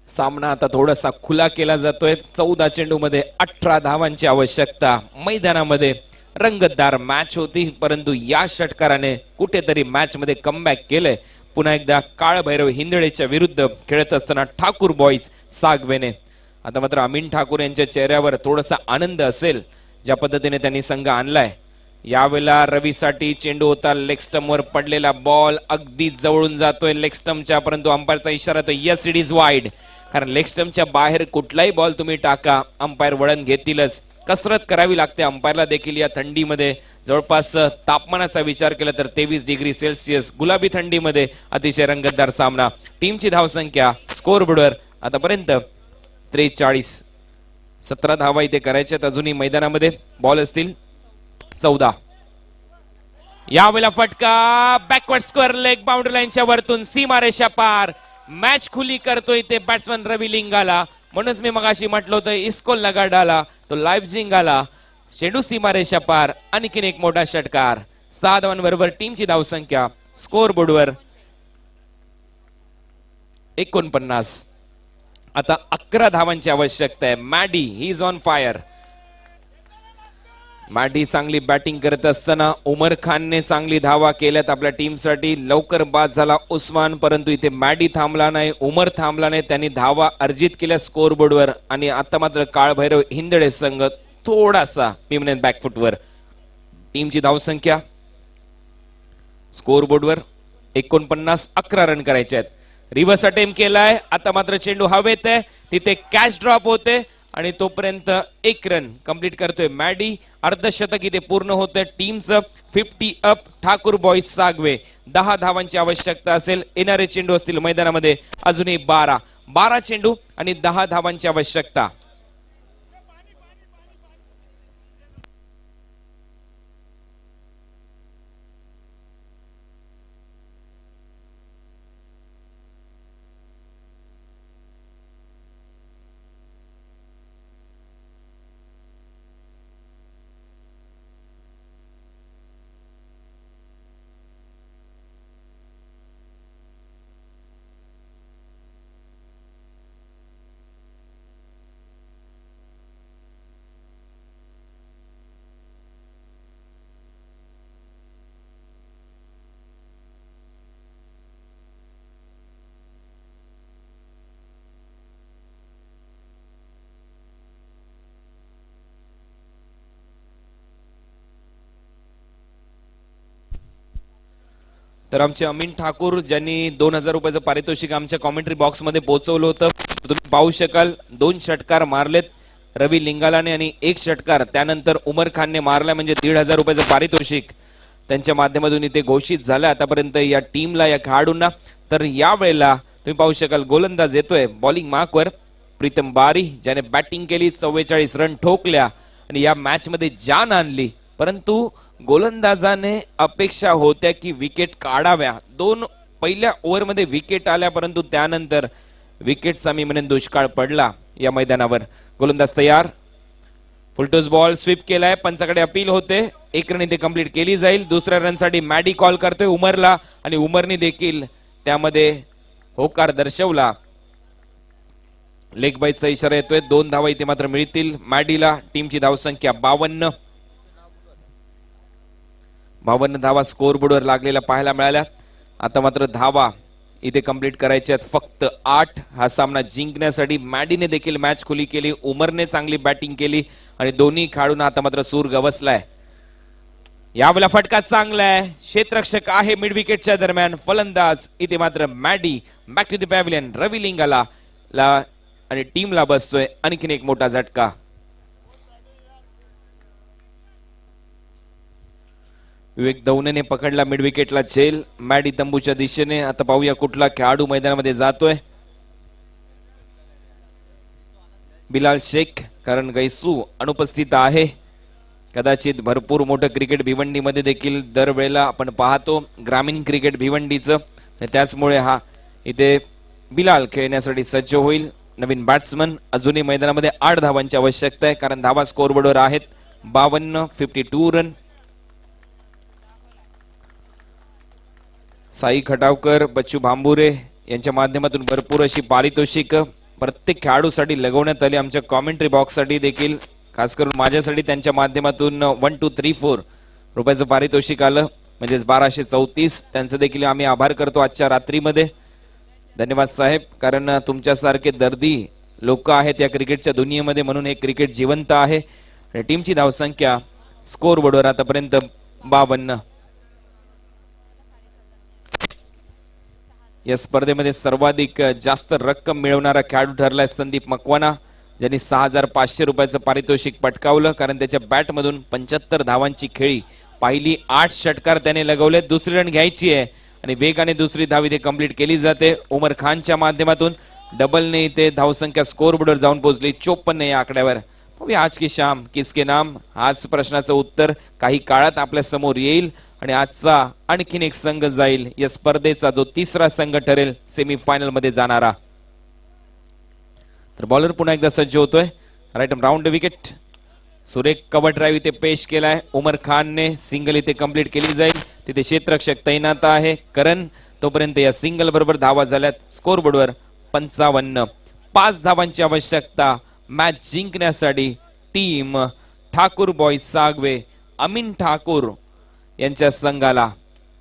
सामना आता थोडासा खुला केला जातोय. 14 चेंडू मध्ये 18 धावांची आवश्यकता. मैदानामध्ये रंगतदार मॅच होती, परंतु या षटकाराने कुठेतरी मॅच मध्ये कमबॅक केलंय. पुन्हा एकदा काळभैरव हिंदळेच्या विरुद्ध खेळत असताना ठाकूर बॉईज सागवेने. आता मात्र अमीन ठाकूर यांच्या चेहऱ्यावर थोडासा आनंद असेल, ज्या पद्धतीने त्यांनी संघ आणलाय. यावेळेला रवीसाठी चेंडू होता लेग स्टंप वर पडलेला बॉल अगदी जवळून जातोय लेग स्टंपच्या, परंतु अंपायरचा इशारा तो यस इट इज वाईड. कारण लेग स्टंपच्या बाहेर कुठलाही बॉल तुम्ही टाका, अंपायर वळण घेतीलच. कसरत करावी लागते अंपायरला देखील या थंडीमध्ये. जवळपास तापमानाचा विचार केला तर 23 डिग्री सेल्सिअस गुलाबी थंडीमध्ये अतिशय रंगतदार सामना. टीमची धावसंख्या स्कोर बोर्डवर आतापर्यंत 43. 17 धावा इथे करायच्यात अजूनही मैदानामध्ये. बॉल असतील 14. यावेळेला फटका बॅकवर्ड स्क्वेअर लेग बाउंड्री लाईनच्या वरतून सीमारेषा पार. मॅच खुली करतोय ते बॅट्समन रवी लिंगाला. म्हणूनच मी मगाशी म्हटलं होतं इसको लगा डाला तो लाईव्ह झिंगाला, चेंडू सीमारेषा पार. आणखीन एक मोठा षटकार. 6 धावांबरोबर टीमची धावसंख्या स्कोर बोर्डवर 49. आता 11 धावांची आवश्यकता आहे. Maddy he is on fire. Maddy चांगली बॅटिंग करत असताना उमर खानने चांगली धावा केल्यात आपल्या टीमसाठी. लवकर बाद झाला उस्मान, परंतु इथे मॅडी थांबला नाही, उमर थांबला नाही. त्यांनी धावा अर्जित केल्या स्कोर बोर्डवर. आणि आता मात्र काळभैरव हिंदळे संघ थोडासा पिमनेन बॅकफुटवर. टीमची धावसंख्या स्कोर बोर्डवर 49. 11 रन करायचे आहेत. रिव्हर्स अटेम्प्ट केलाय. आता मात्र चेंडू हवेत आहे, तिथे कॅच ड्रॉप होते आणि तोपर्यंत 1 रन कंप्लीट करतोय मॅडी. अर्धशतक इथे पूर्ण होतं टीमचं. 50 अप ठाकूर बॉईज सागवे. 10 धावांची आवश्यकता असेल. येणारे चेंडू असतील मैदानामध्ये अजूनही 12 चेंडू आणि 10 धावांची आवश्यकता. तर आमचे अमीन ठाकूर ज्यांनी 2000 रुपयाचं पारितोषिक आमच्या कॉमेंट्री बॉक्स मध्ये पोहोचवलं होतं, तुम्ही पाहू शकाल. 2 षटकार मारलेत रवी लिंगालाने आणि 1 षटकार त्यानंतर उमर खानने मारला, म्हणजे 1500 रुपयाचं पारितोषिक त्यांच्या माध्यमातून इथे घोषित झालं आतापर्यंत या टीमला, या खेळाडूंना. तर या वेळेला तुम्ही पाहू शकाल गोलंदाज येतोय बॉलिंग मार्कवर प्रीतम बारी, ज्याने बॅटिंग केली, 44 रन ठोकल्या आणि या मॅच मध्ये जान आणली. परंतु गोलंदाजाने अपेक्षा होत्या की विकेट काढाव्या. 2 पहिल्या ओव्हरमध्ये विकेट आल्या, परंतु त्यानंतर विकेटचा मी म्हणेन दुष्काळ पडला या मैदानावर. गोलंदाज तयार. फुलटॉस बॉल स्वीप केलाय, पंचाकडे अपील होते. 1 रन इथे कंप्लीट केली जाईल. दुसऱ्या रनसाठी मॅडी कॉल करतोय उमरला आणि उमरने देखील त्यामध्ये होकार दर्शवला. लेग बाईटचा इशारा येतोय. 2 धावा इथे मात्र मिळतील मॅडीला. टीमची धावसंख्या 52. 52 धावा स्कोर बोर्डवर लागलेल्या पाहायला मिळाल्या. आता मात्र धावा इथे कंप्लीट करायचे आहेत फक्त 8. हा सामना जिंकण्यासाठी मॅडीने देखील मॅच खुली केली, उमरने चांगली बॅटिंग केली आणि दोन्ही खेळाडूंना आता मात्र सूर गवसलाय. यावेळेला फटका चांगला आहे, क्षेत्ररक्षक आहे मिड विकेटच्या दरम्यान, फलंदाज इथे मात्र Maddy. Back to the pavilion, Ravi लिंगाला आणि टीमला बसतोय आणखीन एक मोठा झटका. विवेक दौनेने पकडला मिड विकेटला झेल. मॅडी तंबूच्या दिशेने. आता पाहूया कुठला खेळाडू मैदानामध्ये जातोय. बिलाल शेख, कारण गैसू अनुपस्थित आहे. कदाचित भरपूर मोठं क्रिकेट भिवंडीमध्ये देखील दरवेळेला आपण पाहतो ग्रामीण क्रिकेट भिवंडीचं, त्याचमुळे हा इथे बिलाल खेळण्यासाठी सज्ज होईल. नवीन बॅट्समन. अजूनही मैदानामध्ये 8 धावांची आवश्यकता आहे, कारण धावा स्कोरबोर्डवर आहेत 52, 52 रन. साई खटावकर, बच्चू भांबुरे यांच्या माध्यमातून भरपूर अशी पारितोषिक प्रत्येक खेळाडूसाठी लगवण्यात आली. आमच्या कॉमेंट्री बॉक्ससाठी देखील, खास करून माझ्यासाठी त्यांच्या माध्यमातून 1, 2, 3, 4 रुपयाचं पारितोषिक आलं, म्हणजेच 1234. त्यांचं देखील आम्ही आभार करतो आजच्या रात्रीमध्ये. धन्यवाद साहेब, कारण तुमच्यासारखे दर्दी लोक आहेत या क्रिकेटच्या दुनियेमध्ये, म्हणून हे क्रिकेट जिवंत आहे. आणि टीमची धावसंख्या स्कोर बोर्डवर आतापर्यंत 52. या स्पर्धेमध्ये सर्वाधिक जास्त रक्कम मिळवणारा खेळाडू ठरलाय संदीप मकवाना, ज्यांनी 6500 रुपयाचं पारितोषिक पटकावलं, कारण त्याच्या बॅटमधून 75 धावांची खेळी पाहिली. 8 षटकार त्याने लगवले. दुसरी रन घ्यायची आहे आणि वेगाने दुसरी धाव इथे कंप्लीट केली जाते. उमर खानच्या माध्यमातून डबलने इथे धावसंख्या स्कोरबोर्डवर जाऊन पोहोचली 54 या आकड्यावर. आज की शाम किसके नाम, हाच प्रश्नाचं उत्तर काही काळात आपल्या समोर येईल आणि आजचा आणखीन एक संघ जाईल या स्पर्धेचा जो तिसरा संघ ठरेल सेमीफायनल मध्ये जाणारा. तर बॉलर पुन्हा एकदा सज्ज होतोय. Right round wicket. सुरेख कव्हर ड्राईव्ह इथे पेश केलाय उमर खानने. सिंगल इथे कंप्लीट केली जाईल. तिथे क्षेत्ररक्षक तैनात आहे करण. तोपर्यंत या सिंगल बरोबर धावा झाल्यात स्कोरबोर्डवर 55. 5 धावांची आवश्यकता मॅच जिंकण्यासाठी. टीम ठाकूर बॉईज सागवे, अमीन ठाकूर यांच्या संघाला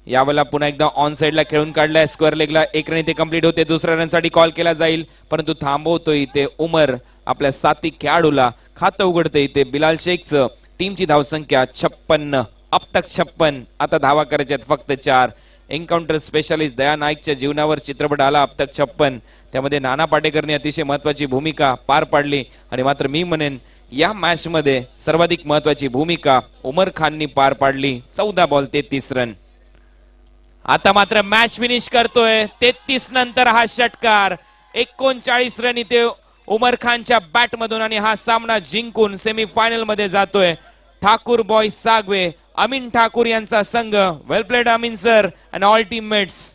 यावेळेला पुन्हा एकदा ऑन साइडला खेळून काढलाय. स्क्वेअर लेगला 1 रन इथे कंप्लीट होते. दुसऱ्या रनसाठी कॉल केला जाईल, परंतु थांबवतो इथे उमर आपल्या साथी खेळाडूला. खातं उघडते इथे बिलाल शेखचं. टीमची धावसंख्या 56. अब तक 56. आता धावा करायच्यात फक्त 4. एन्काउंटर स्पेशालिस्ट दया नाईकच्या जीवनावर चित्रपट आला अब तक 56. त्यामध्ये नाना पाटेकरने अतिशय महत्वाची भूमिका पार पाडली. आणि मात्र मी म्हणेन या मॅच मध्ये सर्वाधिक महत्वाची भूमिका उमर खाननी पार पाडली. 14 बॉल 33 रन. आता मात्र मॅच फिनिश करतोय 33 नंतर हा षटकार. 39 रन इथे उमर खानच्या बॅट मधून आणि हा सामना जिंकून सेमीफायनल मध्ये जातोय ठाकूर बॉईज सागवे, अमीन ठाकूर यांचा संघ. Well played Amin sir and all teammates.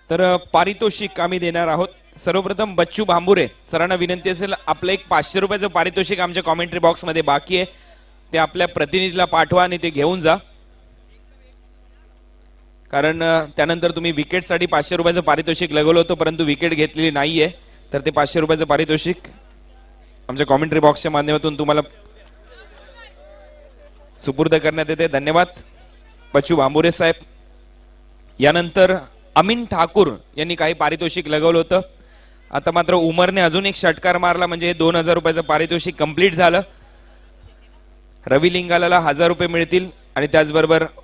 तर पारितोषिक आम्ही देणार आहोत. सर्वप्रथम बच्चू भांबुरे सरांना विनंती असेल, आपलं एक 500 रुपयाचं पारितोषिक आमच्या कॉमेंट्री बॉक्स मध्ये बाकी आहे, ते आपल्या प्रतिनिधीला पाठवा आणि ते घेऊन जा. कारण त्यानंतर तुम्ही विकेटसाठी 500 रुपयाचं पारितोषिक लगवलं होतं, परंतु विकेट घेतलेली नाहीये, तर ते 500 रुपयाचं पारितोषिक आमच्या कॉमेंट्री बॉक्सच्या माध्यमातून तुम्हाला सुपूर्द करण्यात येते. धन्यवाद बच्चू भांबुरे साहेब. यानंतर अमीन ठाकूर यांनी काही पारितोषिक लगवलं होतं. आता मात्र उमरने अजून एक षटकार मारला, म्हणजे 2000 रुपयाचं पारितोषिक कंप्लीट झालं. रवी लिंगाला 1000 रुपये मिळतील आणि त्याचबरोबर